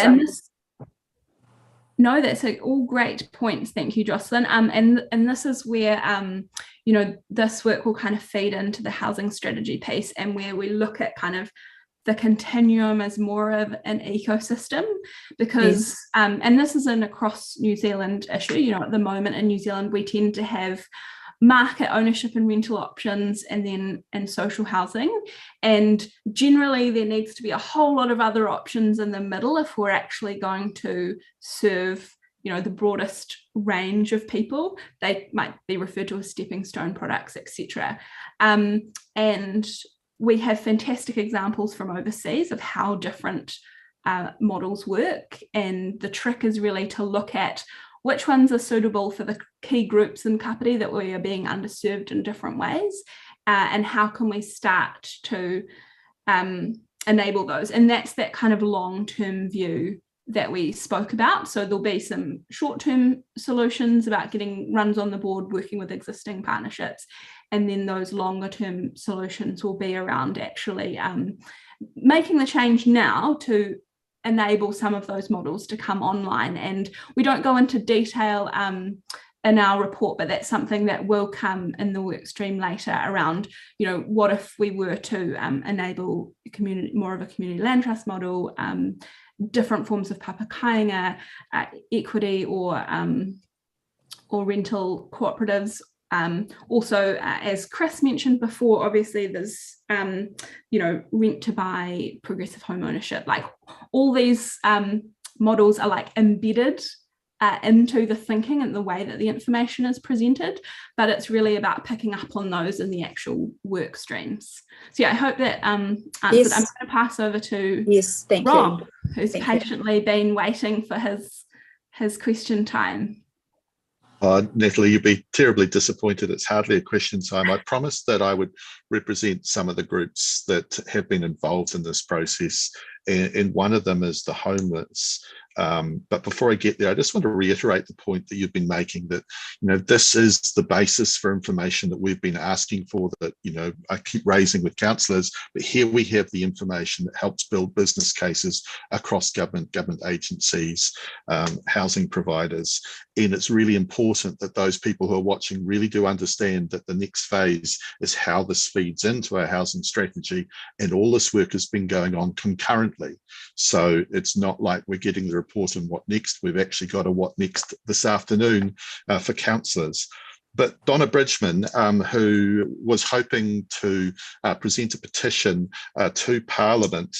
No, that's all great points. Thank you, Jocelyn. And this is where this work will kind of feed into the housing strategy piece, and where we look at kind of the continuum as more of an ecosystem, because and this is an across New Zealand issue. At the moment in New Zealand, we tend to have market ownership and rental options, and social housing, and generally there needs to be a whole lot of other options in the middle if we're actually going to serve the broadest range of people. They might be referred to as stepping stone products, etc. And we have fantastic examples from overseas of how different models work, and the trick is really to look at which ones are suitable for the key groups in Kapiti that we are being underserved in different ways, and how can we start to enable those. And that's that kind of long-term view that we spoke about. So there'll be some short-term solutions about getting runs on the board, working with existing partnerships, and then those longer-term solutions will be around actually making the change now to enable some of those models to come online. And we don't go into detail in our report, but that's something that will come in the work stream later around, you know, what if we were to enable more of a community land trust model, different forms of papakainga, equity or rental cooperatives. Also, as Chris mentioned before, obviously there's, you know, rent to buy, progressive home ownership, like all these models are like embedded into the thinking and the way that the information is presented, but it's really about picking up on those in the actual work streams. So yeah, I hope that answered. Yes. I'm going to pass over to Thank Rob, you. who's patiently been waiting for his question time. Natalie, you'd be terribly disappointed. It's hardly a question time. I promised that I would represent some of the groups that have been involved in this process, and one of them is the homeless. But before I get there, I just want to reiterate the point that you've been making, that, you know, this is the basis for information that we've been asking for, that, you know, I keep raising with councillors, but here we have the information that helps build business cases across government agencies, housing providers. And it's really important that those people who are watching really do understand that the next phase is how this feeds into our housing strategy, and all this work has been going on concurrently. So it's not like we're getting the report and what next. We've actually got a what next this afternoon for councillors. But Donna Bridgman, who was hoping to present a petition to Parliament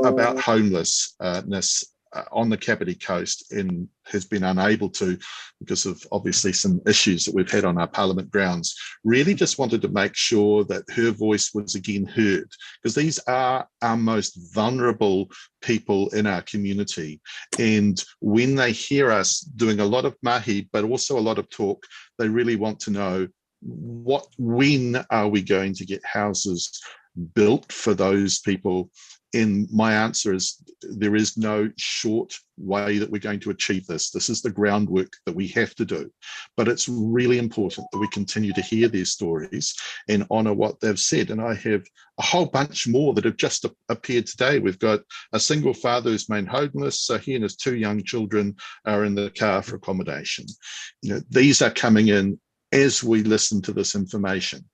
about homelessness on the Kapiti Coast, and has been unable to because of obviously some issues that we've had on our Parliament grounds, really just wanted to make sure that her voice was again heard, because these are our most vulnerable people in our community. And when they hear us doing a lot of mahi, but also a lot of talk, they really want to know, when are we going to get houses built for those people? And my answer is, there is no short way that we're going to achieve this. This is the groundwork that we have to do. But it's really important that we continue to hear their stories and honour what they've said. And I have a whole bunch more that have just appeared today. We've got a single father who's made homeless, so he and his 2 young children are in the car for accommodation. You know, these are coming in as we listen to this information.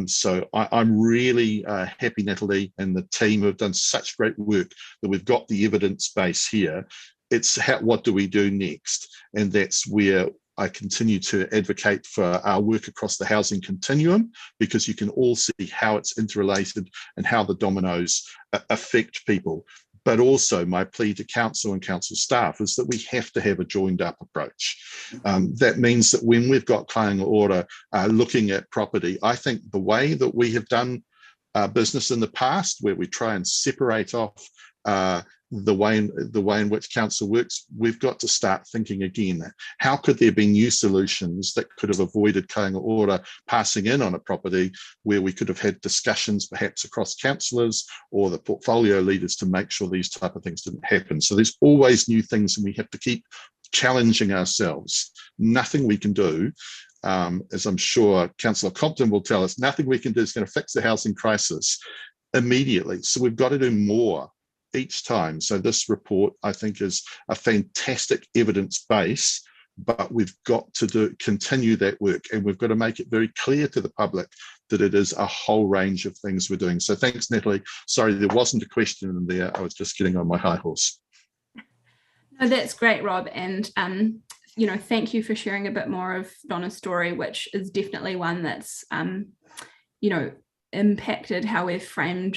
So I'm really happy, Natalie and the team who have done such great work, that we've got the evidence base here. It's what do we do next? And that's where I continue to advocate for our work across the housing continuum, because you can all see how it's interrelated and how the dominoes affect people. But also my plea to council and council staff is that we have to have a joined up approach. That means that when we've got kāinga ora looking at property, I think the way that we have done business in the past, where we try and separate off the way in which council works, we've got to start thinking again. How could there be new solutions that could have avoided kāinga ora passing in on a property, where we could have had discussions perhaps across councillors or the portfolio leaders to make sure these type of things didn't happen? So there's always new things, and we have to keep challenging ourselves. Nothing we can do, as I'm sure Councillor Compton will tell us, nothing we can do is going to fix the housing crisis immediately. So we've got to do more each time. So this report, I think, is a fantastic evidence base, but we've got to continue that work, and we've got to make it very clear to the public that it is a whole range of things we're doing. So thanks, Natalie. Sorry, there wasn't a question in there. I was just getting on my high horse. No, that's great, Rob. And you know, thank you for sharing a bit more of Donna's story, which is definitely one that's you know, impacted how we've framed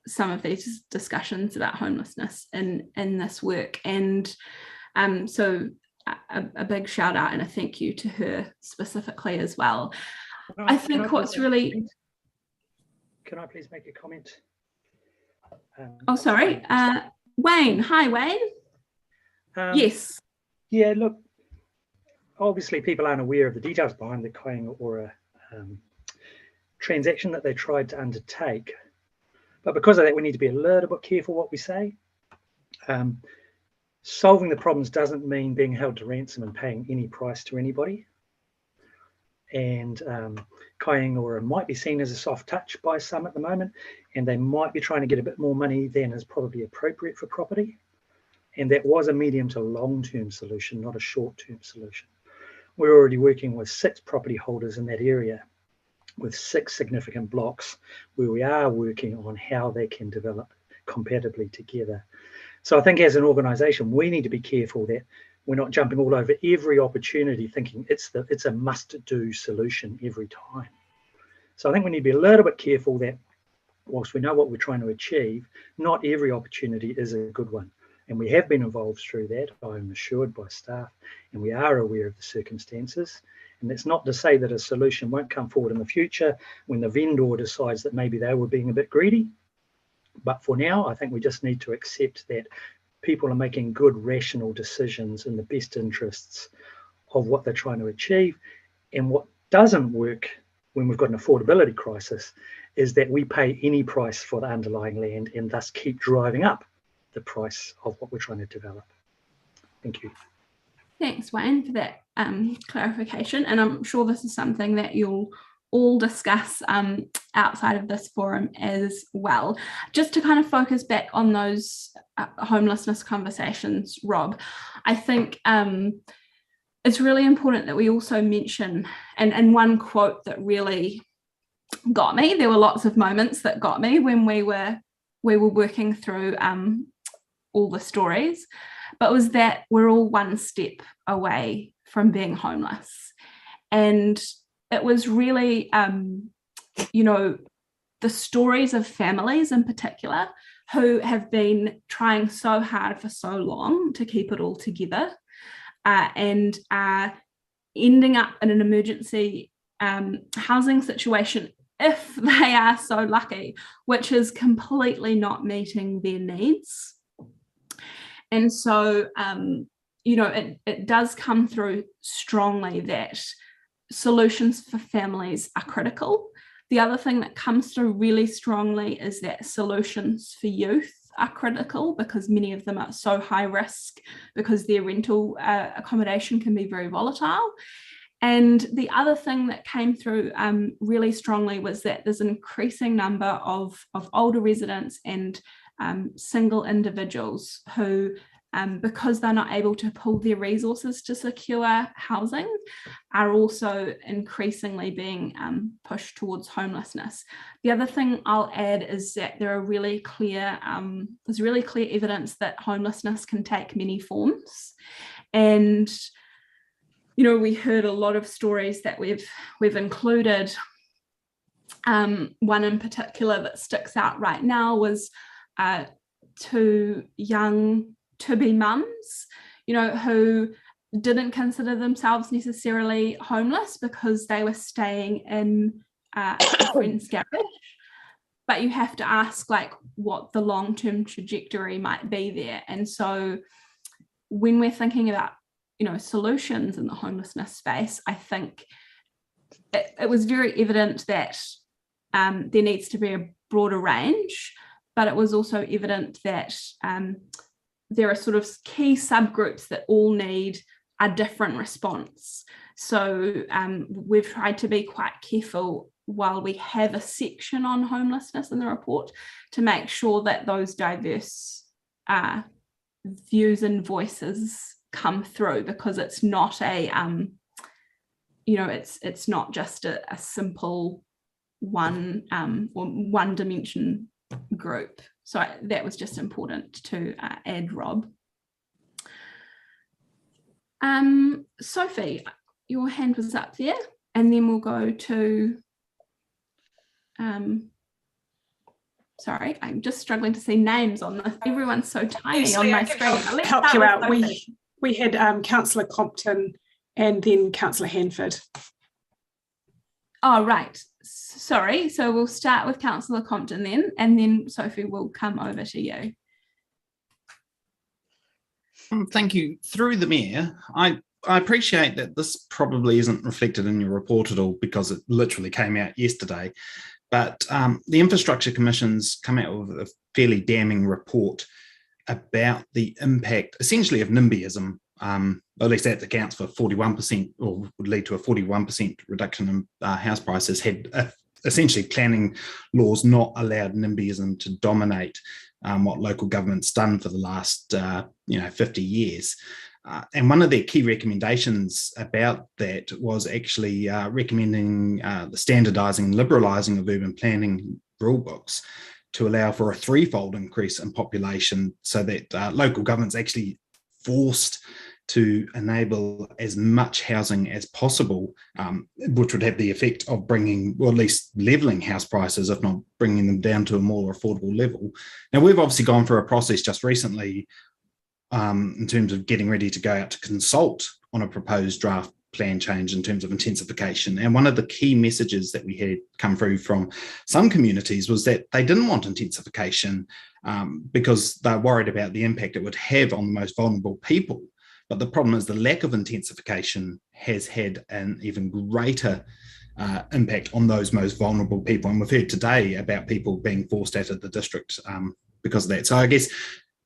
some of these discussions about homelessness in this work. And so a big shout out and a thank you to her specifically as well. I think what's really... Can I please make a comment? Oh, sorry. Wayne. Hi, Wayne. Yes. Yeah, look, obviously people aren't aware of the details behind the kāinga ora transaction that they tried to undertake. But because of that, we need to be a little bit careful what we say. solving the problems doesn't mean being held to ransom and paying any price to anybody. And Kaingaora might be seen as a soft touch by some at the moment, and they might be trying to get a bit more money than is probably appropriate for property. And that was a medium to long-term solution, not a short-term solution. We're already working with 6 property holders in that area with 6 significant blocks where we are working on how they can develop compatibly together. So I think as an organisation, we need to be careful that we're not jumping all over every opportunity thinking it's a must-do solution every time. So I think we need to be a little bit careful that whilst we know what we're trying to achieve, not every opportunity is a good one. And we have been involved through that, I'm assured, by staff, and we are aware of the circumstances. And that's not to say that a solution won't come forward in the future when the vendor decides that maybe they were being a bit greedy. But for now, I think we just need to accept that people are making good, rational decisions in the best interests of what they're trying to achieve. And what doesn't work when we've got an affordability crisis is that we pay any price for the underlying land and thus keep driving up the price of what we're trying to develop. Thank you. Thanks, Wayne, for that clarification. And I'm sure this is something that you'll all discuss outside of this forum as well. Just to kind of focus back on those homelessness conversations, Rob, I think it's really important that we also mention, and one quote that really got me, there were lots of moments that got me when we were working through all the stories, but was that we're all one step away from being homeless. And it was really, you know, the stories of families in particular who have been trying so hard for so long to keep it all together and are ending up in an emergency housing situation if they are so lucky, which is completely not meeting their needs. And so, you know, it does come through strongly that solutions for families are critical. The other thing that comes through really strongly is that solutions for youth are critical because many of them are so high risk because their rental accommodation can be very volatile. And the other thing that came through really strongly was that there's an increasing number of older residents and single individuals who, because they're not able to pool their resources to secure housing, are also increasingly being pushed towards homelessness. The other thing I'll add is that there are really clear, there's really clear evidence that homelessness can take many forms. And you know, we heard a lot of stories that we've included. One in particular that sticks out right now was 2 young to-be mums, you know, who didn't consider themselves necessarily homeless because they were staying in a friend's garage. But you have to ask, like, what the long-term trajectory might be there. And so when we're thinking about, you know, solutions in the homelessness space, I think it was very evident that there needs to be a broader range, but it was also evident that there are sort of key subgroups that all need a different response. So we've tried to be quite careful while we have a section on homelessness in the report to make sure that those diverse views and voices come through, because it's not a you know, it's not just a simple one dimension group. So that was just important to add, Rob. Sophie, your hand was up there, and then we'll go to sorry, I'm just struggling to see names on this. Everyone's so tiny on my screen. Let's help you out. We had Councillor Compton and then Councillor Hanford. Oh, right. Sorry. So we'll start with Councillor Compton then, and then Sophie will come over to you. Thank you. Through the Mayor, I appreciate that this probably isn't reflected in your report at all because it literally came out yesterday. But the Infrastructure Commission's come out with a fairly damning report about the impact, essentially, of NIMBYism. Or at least that accounts for 41%, or would lead to a 41% reduction in house prices, had essentially planning laws not allowed NIMBYism to dominate what local government's done for the last 50 years. And one of their key recommendations about that was actually recommending the standardising and liberalising of urban planning rule books to allow for a threefold increase in population, so that local government's actually forced to enable as much housing as possible, which would have the effect of bringing, or at least levelling house prices, if not bringing them down to a more affordable level. Now, we've obviously gone through a process just recently in terms of getting ready to go out to consult on a proposed draft plan change in terms of intensification. And one of the key messages that we had come through from some communities was that they didn't want intensification because they're worried about the impact it would have on the most vulnerable people. But the problem is the lack of intensification has had an even greater impact on those most vulnerable people. And we've heard today about people being forced out of the district because of that. So I guess,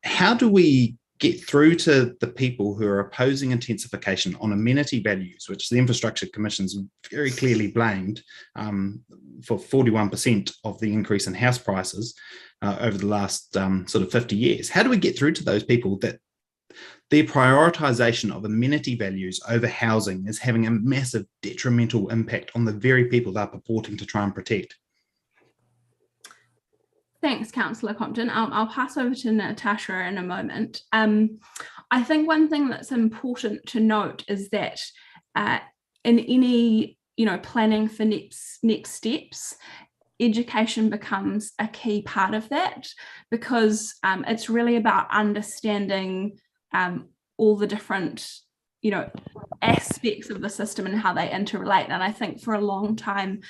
how do we get through to the people who are opposing intensification on amenity values, which the Infrastructure Commission's very clearly blamed for 41% of the increase in house prices over the last sort of 50 years? How do we get through to those people that their prioritisation of amenity values over housing is having a massive detrimental impact on the very people they're purporting to try and protect? Thanks, Councillor Compton. I'll pass over to Natasha in a moment. I think one thing that's important to note is that in any planning for next steps, education becomes a key part of that, because it's really about understanding all the different aspects of the system and how they interrelate. And I think for a long time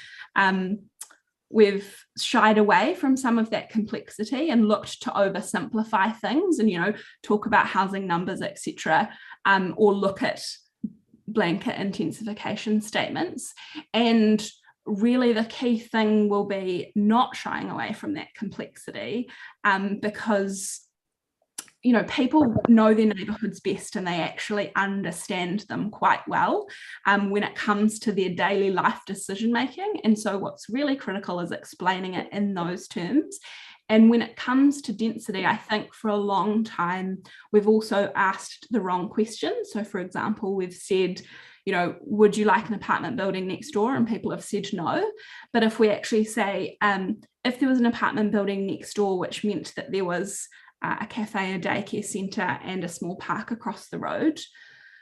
we've shied away from some of that complexity and looked to oversimplify things and talk about housing numbers, etc., or look at blanket intensification statements. And really the key thing will be not shying away from that complexity, because people know their neighbourhoods best and they actually understand them quite well when it comes to their daily life decision making. And so what's really critical is explaining it in those terms. And when it comes to density, I think for a long time we've also asked the wrong question. So for example, we've said, would you like an apartment building next door? And people have said no. But if we actually say, if there was an apartment building next door, which meant that there was a cafe, a daycare centre and a small park across the road,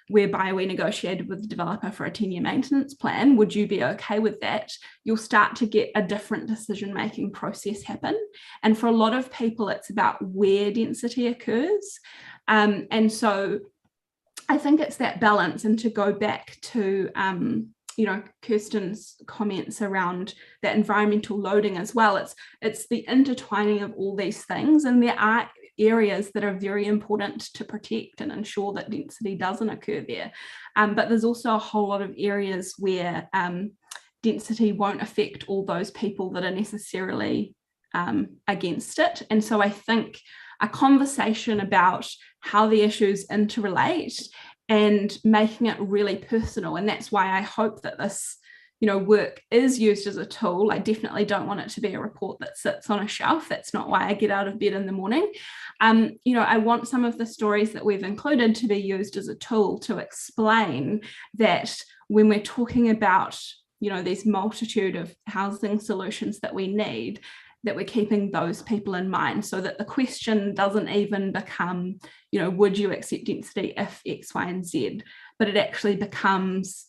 whereby we negotiated with the developer for a 10-year maintenance plan, would you be okay with that? You'll start to get a different decision-making process happen. And for a lot of people, it's about where density occurs. And so I think it's that balance. And to go back to Kirsten's comments around that environmental loading as well, it's the intertwining of all these things, and there are areas that are very important to protect and ensure that density doesn't occur there. But there's also a whole lot of areas where density won't affect all those people that are necessarily against it. And so I think a conversation about how the issues interrelate and making it really personal. And that's why I hope that this work is used as a tool. I definitely don't want it to be a report that sits on a shelf. That's not why I get out of bed in the morning. I want some of the stories that we've included to be used as a tool to explain that when we're talking about, these multitude of housing solutions that we need, that we're keeping those people in mind, so that the question doesn't even become, would you accept density if X, Y, and Z, but it actually becomes,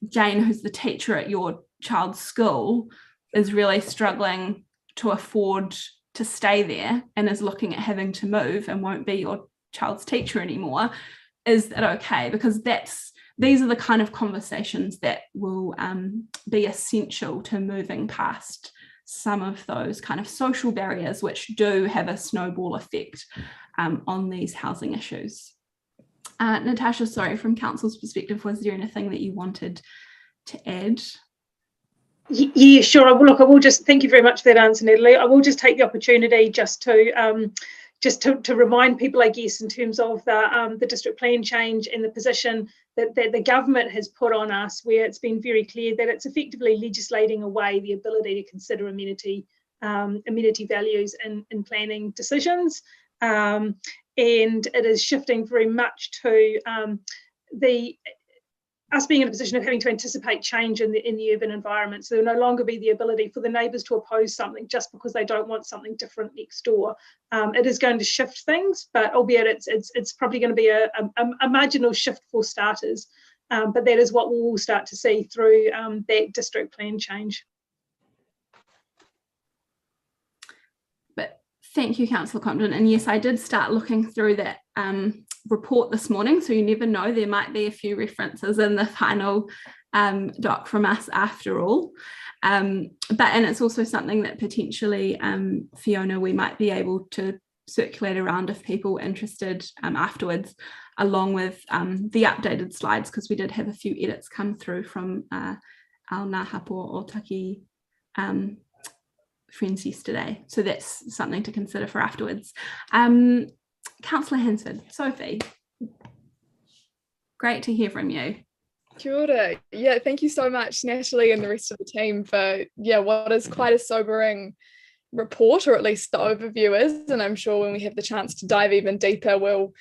Jane, who's the teacher at your child's school, is really struggling to afford to stay there and is looking at having to move and won't be your child's teacher anymore. Is that okay? Because these are the kind of conversations that will be essential to moving past some of those kind of social barriers, which do have a snowball effect on these housing issues. Natasha, sorry, from Council's perspective, was there anything that you wanted to add? Yeah, sure. Look, I will just thank you very much for that answer, Natalie. I will just take the opportunity just to just to remind people, I guess, in terms of the district plan change and the position that the government has put on us, where it's been very clear that it's effectively legislating away the ability to consider amenity values in planning decisions. And it is shifting very much to us being in a position of having to anticipate change in the urban environment. So there will no longer be the ability for the neighbours to oppose something just because they don't want something different next door. It is going to shift things, but albeit it's probably going to be a marginal shift for starters. But that is what we'll start to see through that district plan change. But thank you, Councillor Compton. And yes, I did start looking through that report this morning, so you never know, there might be a few references in the final doc from us after all. And it's also something that potentially, Fiona, we might be able to circulate around if people are interested afterwards, along with the updated slides, because we did have a few edits come through from our Ngā Hapo Otaki friends yesterday. So that's something to consider for afterwards. Councillor Hansford, Sophie, great to hear from you. Kia ora. Yeah, thank you so much, Natalie and the rest of the team, for what is quite a sobering report, or at least the overview is. And I'm sure when we have the chance to dive even deeper, we'll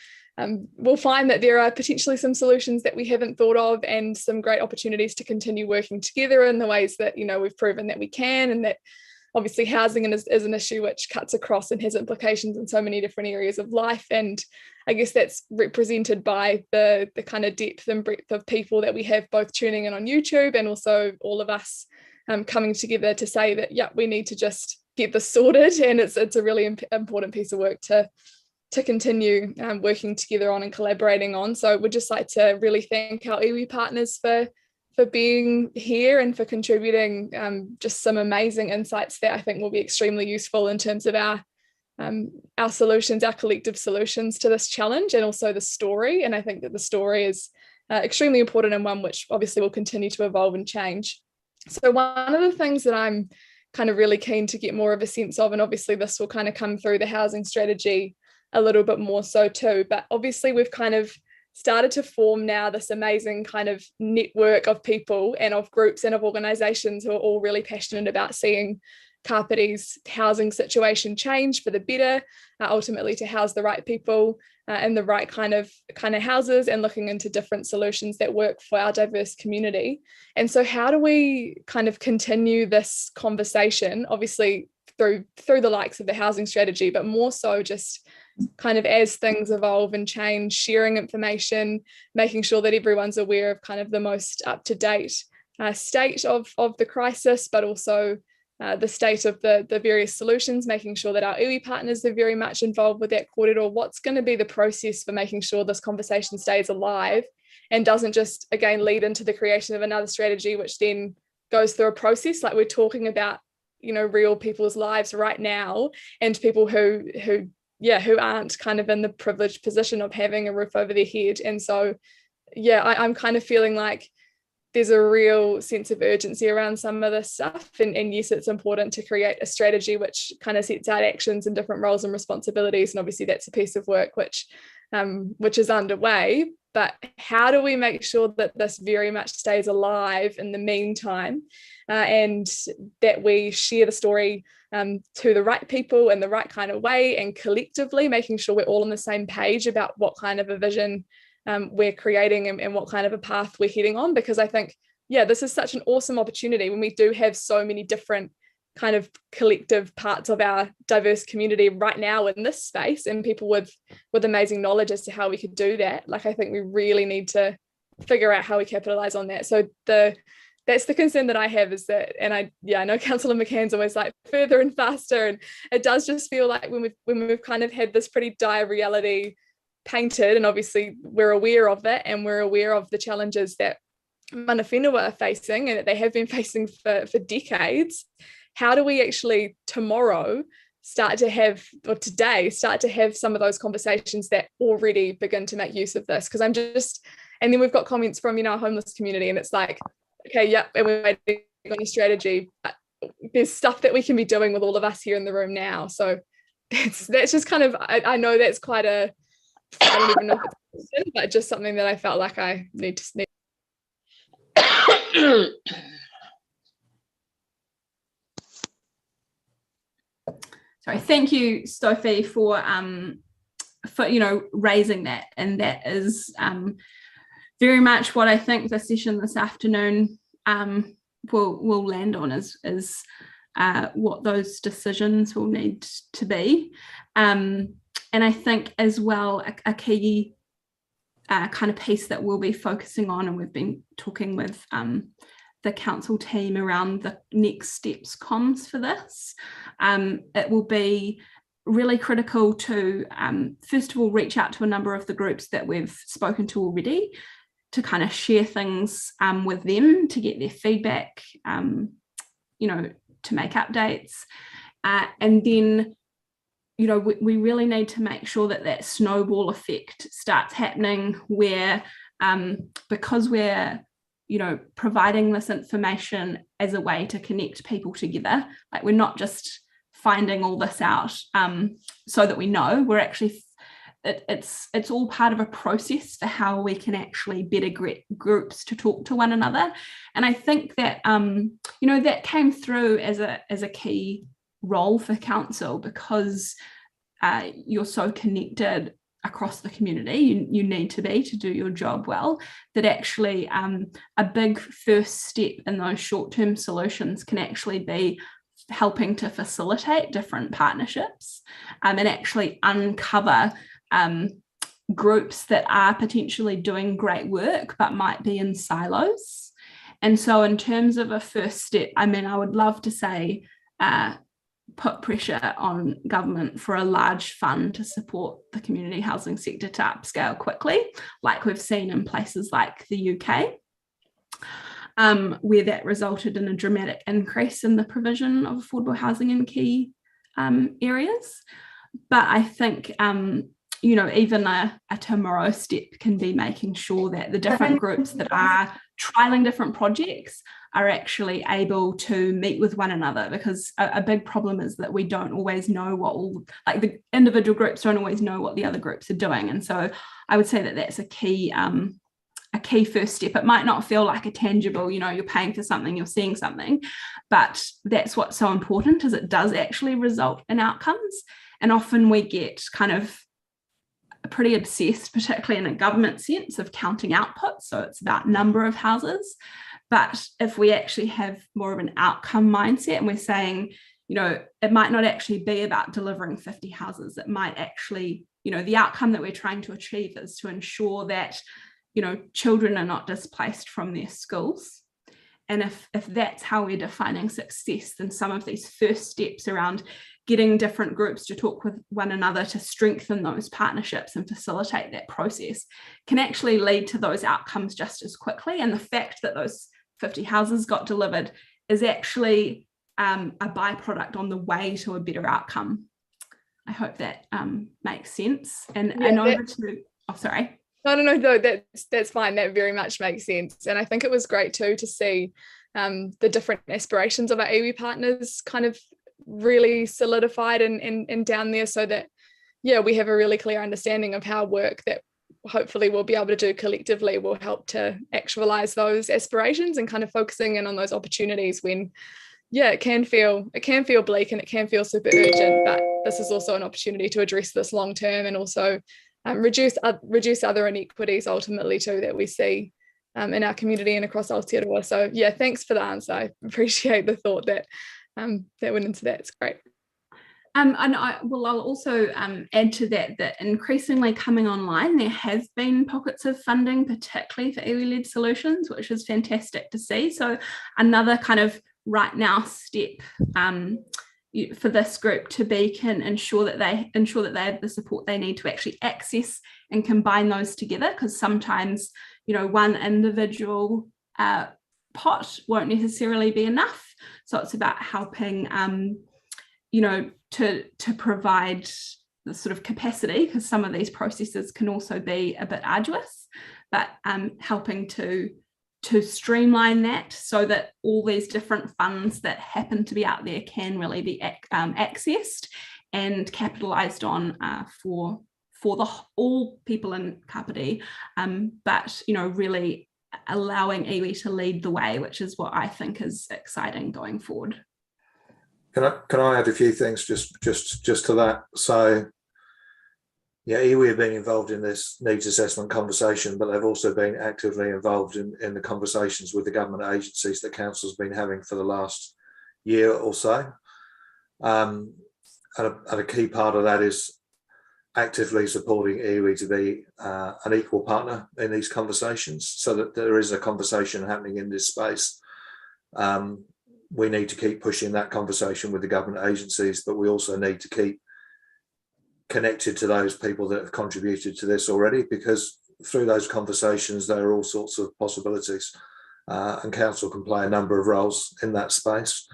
find that there are potentially some solutions that we haven't thought of, and some great opportunities to continue working together in the ways that we've proven that we can, and that obviously housing is an issue which cuts across and has implications in so many different areas of life. And I guess that's represented by the kind of depth and breadth of people that we have both tuning in on YouTube, and also all of us coming together to say that, we need to just get this sorted. And it's a really important piece of work to continue working together on and collaborating on. So we'd just like to really thank our iwi partners for being here and for contributing just some amazing insights that I think will be extremely useful in terms of our solutions, our collective solutions to this challenge, and also the story. And I think that the story is extremely important, and one which obviously will continue to evolve and change. So one of the things that I'm kind of really keen to get more of a sense of, and obviously this will kind of come through the housing strategy a little bit more so too, but obviously we've kind of started to form now this amazing kind of network of people and of groups and of organisations who are all really passionate about seeing Kapiti's housing situation change for the better, ultimately to house the right people in the right kind of houses, and looking into different solutions that work for our diverse community. And so how do we kind of continue this conversation, obviously through the likes of the housing strategy, but more so just kind of as things evolve and change, sharing information, making sure that everyone's aware of kind of the most up-to-date state of the crisis, but also the state of the various solutions, making sure that our iwi partners are very much involved with that corridor. What's going to be the process for making sure this conversation stays alive and doesn't just, again, lead into the creation of another strategy, which then goes through a process. Like, we're talking about, real people's lives right now, and people who aren't kind of in the privileged position of having a roof over their head. And so, I'm kind of feeling like there's a real sense of urgency around some of this stuff. And yes, it's important to create a strategy which kind of sets out actions and different roles and responsibilities. And obviously that's a piece of work which is underway. But how do we make sure that this very much stays alive in the meantime, and that we share the story to the right people in the right kind of way, and collectively making sure we're all on the same page about what kind of a vision we're creating and what kind of a path we're heading on? Because I think, this is such an awesome opportunity when we do have so many different kind of collective parts of our diverse community right now in this space, and people with amazing knowledge as to how we could do that. Like, I think we really need to figure out how we capitalize on that. So that's the concern that I have, is that, and I know Councillor McCann's always like further and faster, and it does just feel like when we've kind of had this pretty dire reality painted, and obviously we're aware of it, and we're aware of the challenges that mana whenua are facing and that they have been facing for decades. How do we actually today start to have some of those conversations that already begin to make use of this? Because and then we've got comments from our homeless community, and it's like, okay, and we're waiting on a strategy, but there's stuff that we can be doing with all of us here in the room now. So that's just kind of, I know that's quite a, I don't even know if it's a question, but just something that I felt like I need to. Sorry, thank you, Sophie, for raising that, and that is very much what I think the session this afternoon will land on is what those decisions will need to be, and I think as well a key kind of piece that we'll be focusing on, and we've been talking with the council team around the next steps comms for this. It will be really critical to first of all reach out to a number of the groups that we've spoken to already, to kind of share things with them, to get their feedback, to make updates, and then we really need to make sure that that snowball effect starts happening, where because we're providing this information as a way to connect people together, like we're not just finding all this out so that we know, we're actually it's all part of a process for how we can actually better get groups to talk to one another. And I think that that came through as a key role for council, because you're so connected across the community, you need to be to do your job well, that actually a big first step in those short-term solutions can actually be helping to facilitate different partnerships and actually uncover groups that are potentially doing great work but might be in silos. And so in terms of a first step, I mean, I would love to say put pressure on government for a large fund to support the community housing sector to upscale quickly, like we've seen in places like the UK, where that resulted in a dramatic increase in the provision of affordable housing in key areas. But I think even a tomorrow step can be making sure that the different groups that are trialing different projects are actually able to meet with one another, because a big problem is that we don't always know what the individual groups don't always know what the other groups are doing. And so I would say that that's a key first step. It might not feel like a tangible, you're paying for something, you're seeing something, but that's what's so important, is it does actually result in outcomes. And often we get kind of pretty obsessed, particularly in a government sense, of counting outputs. So it's about number of houses. But if we actually have more of an outcome mindset, and we're saying, it might not actually be about delivering 50 houses. It might actually, the outcome that we're trying to achieve is to ensure that, children are not displaced from their schools. And if that's how we're defining success, then some of these first steps around getting different groups to talk with one another to strengthen those partnerships and facilitate that process can actually lead to those outcomes just as quickly. And the fact that those 50 houses got delivered is actually a byproduct on the way to a better outcome. I hope that makes sense. And over to, sorry. No, that's fine. That very much makes sense. And I think it was great too to see the different aspirations of our iwi partners kind of really solidified and down there, so that we have a really clear understanding of how work that hopefully we'll be able to do collectively will help to actualize those aspirations, and kind of focusing in on those opportunities when it can feel bleak and it can feel super urgent, but this is also an opportunity to address this long term, and also reduce other inequities ultimately too that we see in our community and across Aotearoa. So thanks for the answer. I appreciate the thought that went into that. It's great. And I'll also add to that increasingly coming online, there have been pockets of funding, particularly for iwi-led solutions, which is fantastic to see. So another kind of right now step for this group to be can ensure that they have the support they need to actually access and combine those together, because sometimes one individual pot won't necessarily be enough. So it's about helping to provide the sort of capacity, because some of these processes can also be a bit arduous, but helping to streamline that so that all these different funds that happen to be out there can really be accessed, and capitalised on for all people in Kapiti, but really allowing iwi to lead the way, which is what I think is exciting going forward. Can I add a few things just to that? So, yeah, iwi have been involved in this needs assessment conversation, but they've also been actively involved in the conversations with the government agencies that council's been having for the last year or so. And a key part of that is actively supporting iwi to be an equal partner in these conversations, so that there is a conversation happening in this space. We need to keep pushing that conversation with the government agencies, but we also need to keep connected to those people that have contributed to this already, because through those conversations there are all sorts of possibilities, and council can play a number of roles in that space.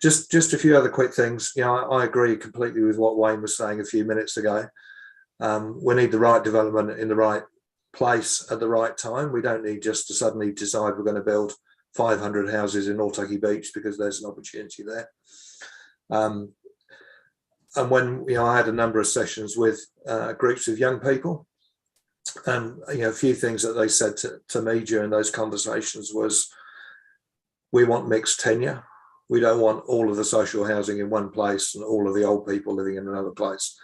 Just a few other quick things. I agree completely with what Wayne was saying a few minutes ago. We need the right development in the right place at the right time. We don't need just to suddenly decide we're going to build 500 houses in Otaki Beach because there's an opportunity there. And when I had a number of sessions with groups of young people, and a few things that they said to me during those conversations was, we want mixed tenure. We don't want all of the social housing in one place and all of the old people living in another place.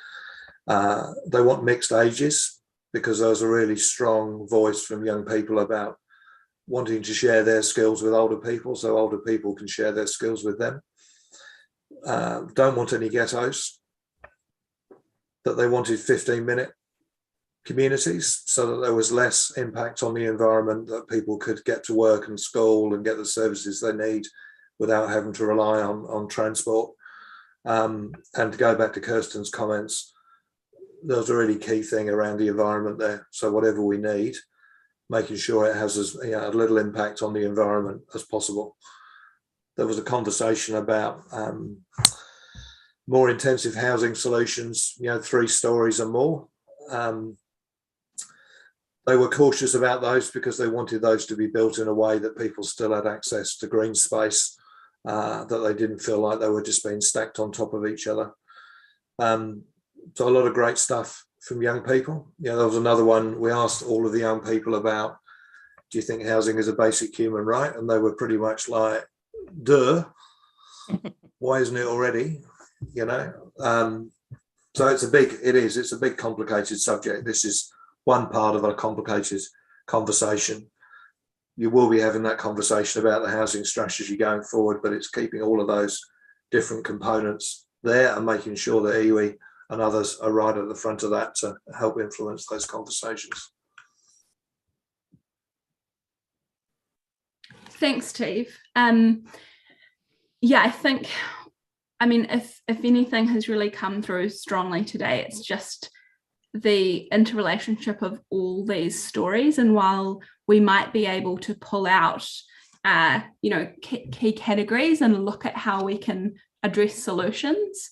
They want mixed ages, because there's a really strong voice from young people about wanting to share their skills with older people, so older people can share their skills with them. Don't want any ghettos. That they wanted 15-minute communities, so that there was less impact on the environment, that people could get to work and school and get the services they need without having to rely on transport. And to go back to Kirsten's comments, there's a really key thing around the environment there. So whatever we need, making sure it has as little impact on the environment as possible. There was a conversation about more intensive housing solutions, 3 stories or more. They were cautious about those because they wanted those to be built in a way that people still had access to green space, that they didn't feel like they were just being stacked on top of each other. So a lot of great stuff from young people. There was another one, we asked all of the young people about, do you think housing is a basic human right? And they were pretty much like, duh, why isn't it already? So it's a big complicated subject. This is one part of a complicated conversation. You will be having that conversation about the housing strategy going forward, but it's keeping all of those different components there and making sure that iwi and others are right at the front of that to help influence those conversations. Thanks, Steve. I think, if anything has really come through strongly today, it's just the interrelationship of all these stories. And while we might be able to pull out, key categories and look at how we can address solutions,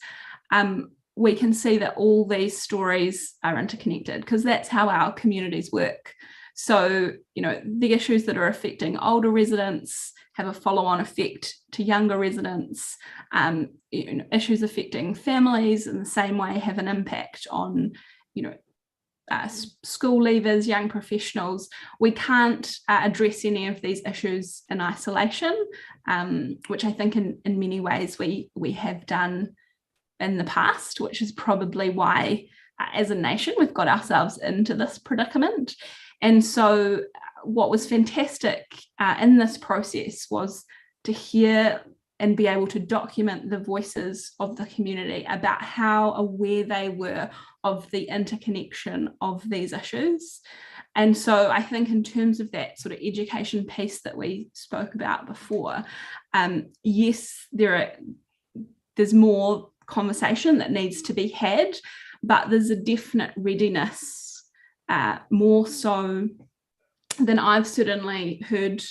we can see that all these stories are interconnected, because that's how our communities work. So, the issues that are affecting older residents have a follow-on effect to younger residents. Issues affecting families in the same way have an impact on, school leavers, young professionals. We can't address any of these issues in isolation, which I think in many ways we have done in the past, which is probably why as a nation we've got ourselves into this predicament. And so what was fantastic in this process was to hear and be able to document the voices of the community about how aware they were of the interconnection of these issues. And so I think in terms of that sort of education piece that we spoke about before, yes, there's more conversation that needs to be had, but there's a definite readiness, more so than I've certainly heard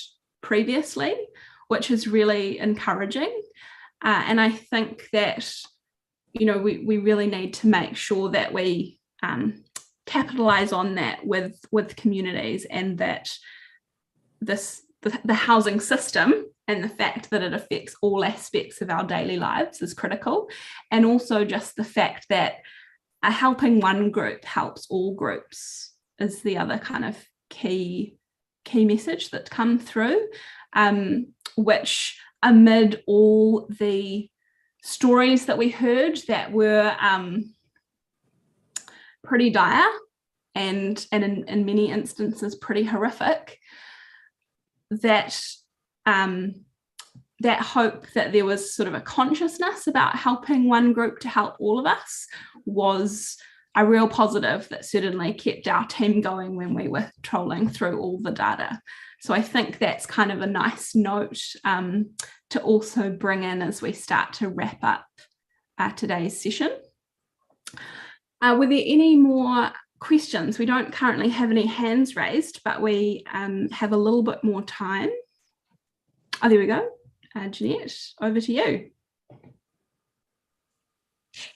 previously, which is really encouraging. And I think that, we really need to make sure that we capitalise on that with communities, and that the housing system and the fact that it affects all aspects of our daily lives is critical. And also just the fact that helping one group helps all groups is the other kind of key message that's come through, which amid all the stories that we heard that were pretty dire and in many instances pretty horrific, that that hope that there was sort of a consciousness about helping one group to help all of us was a real positive that certainly kept our team going when we were trolling through all the data. So I think that's kind of a nice note to also bring in as we start to wrap up today's session. Were there any more questions? We don't currently have any hands raised, but we have a little bit more time. Oh, there we go. Jeanette, over to you.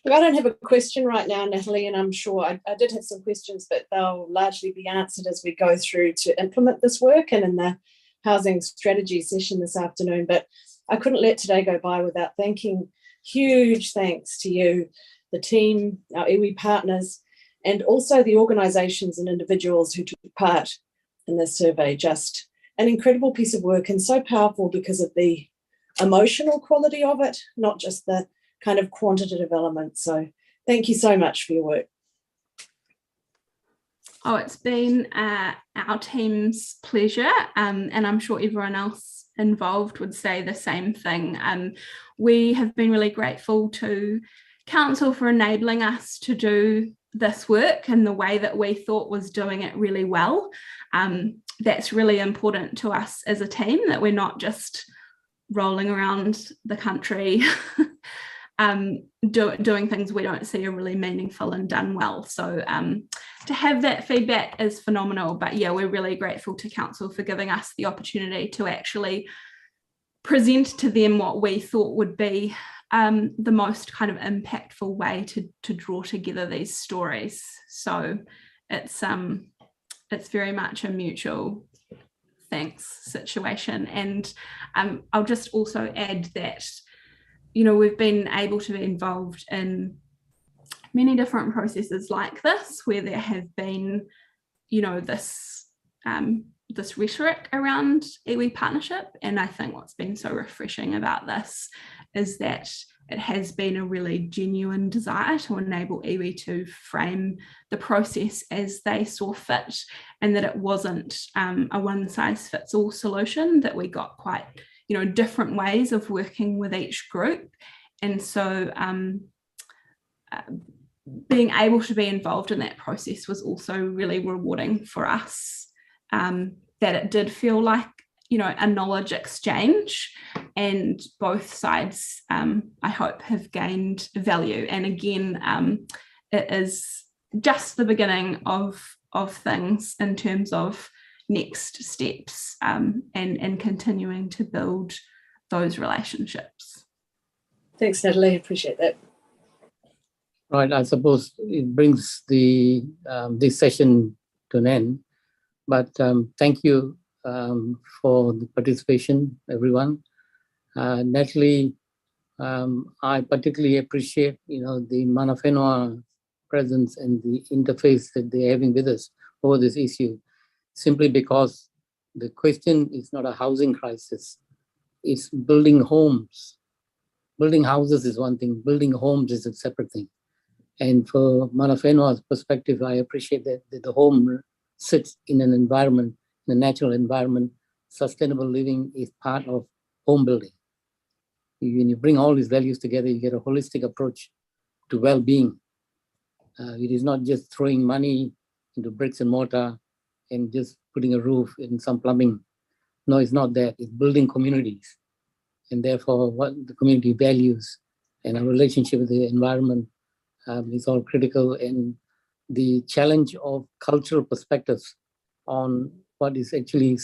Look, I don't have a question right now, Natalie, and I'm sure I did have some questions, but they'll largely be answered as we go through to implement this work and in the housing strategy session this afternoon. But I couldn't let today go by without thanking, huge thanks to you, the team, our iwi partners, and also the organisations and individuals who took part in this survey. Just an incredible piece of work and so powerful because of the emotional quality of it, not just the kind of quantitative element. So thank you so much for your work. Oh, it's been our team's pleasure, and I'm sure everyone else involved would say the same thing. We have been really grateful to Council for enabling us to do this work in the way that we thought was doing it really well. That's really important to us as a team, that we're not just rolling around the country doing things we don't see are really meaningful and done well. So to have that feedback is phenomenal. But yeah, we're really grateful to Council for giving us the opportunity to actually present to them what we thought would be the most kind of impactful way to draw together these stories. So it's very much a mutual thanks situation. And I'll just also add that, you know, we've been able to be involved in many different processes like this, where there have been, you know, this rhetoric around iwi partnership. And I think what's been so refreshing about this is that it has been a really genuine desire to enable iwi to frame the process as they saw fit, and that it wasn't a one-size-fits-all solution, that we got quite, you know, different ways of working with each group. And so being able to be involved in that process was also really rewarding for us, that it did feel like, you know, a knowledge exchange, and both sides, I hope, have gained value. And again, it is just the beginning of things in terms of next steps, and continuing to build those relationships. Thanks, Natalie. Appreciate that. Right, I suppose it brings the this session to an end. But thank you for the participation, everyone. Natalie, I particularly appreciate, you know, the mana whenua presence and the interface that they're having with us over this issue, simply because the question is not a housing crisis, it's building homes. Building houses is one thing, building homes is a separate thing. And for mana whenua's perspective, I appreciate that the home sits in an environment, in a natural environment. Sustainable living is part of home building. When you bring all these values together, you get a holistic approach to well-being. It is not just throwing money into bricks and mortar and just putting a roof and some plumbing. No, it's not that. It's building communities. And therefore, what the community values and our relationship with the environment is all critical. And the challenge of cultural perspectives on what is actually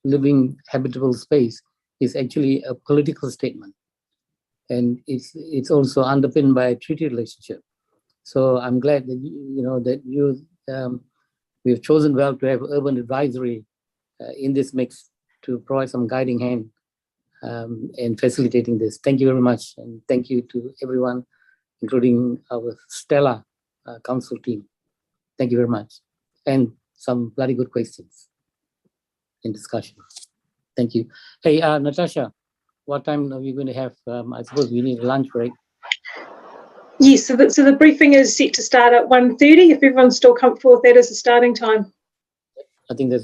living habitable space is actually a political statement. And it's also underpinned by a treaty relationship. So I'm glad that we've chosen well to have urban advisory in this mix to provide some guiding hand and facilitating this. Thank you very much. And thank you to everyone, including our stellar council team. Thank you very much. And some bloody good questions in discussion. Thank you. Hey, Natasha, what time are we going to have? I suppose we need a lunch break. Yes, so the briefing is set to start at 1:30. If everyone's still comfortable with that as a starting time. I think that's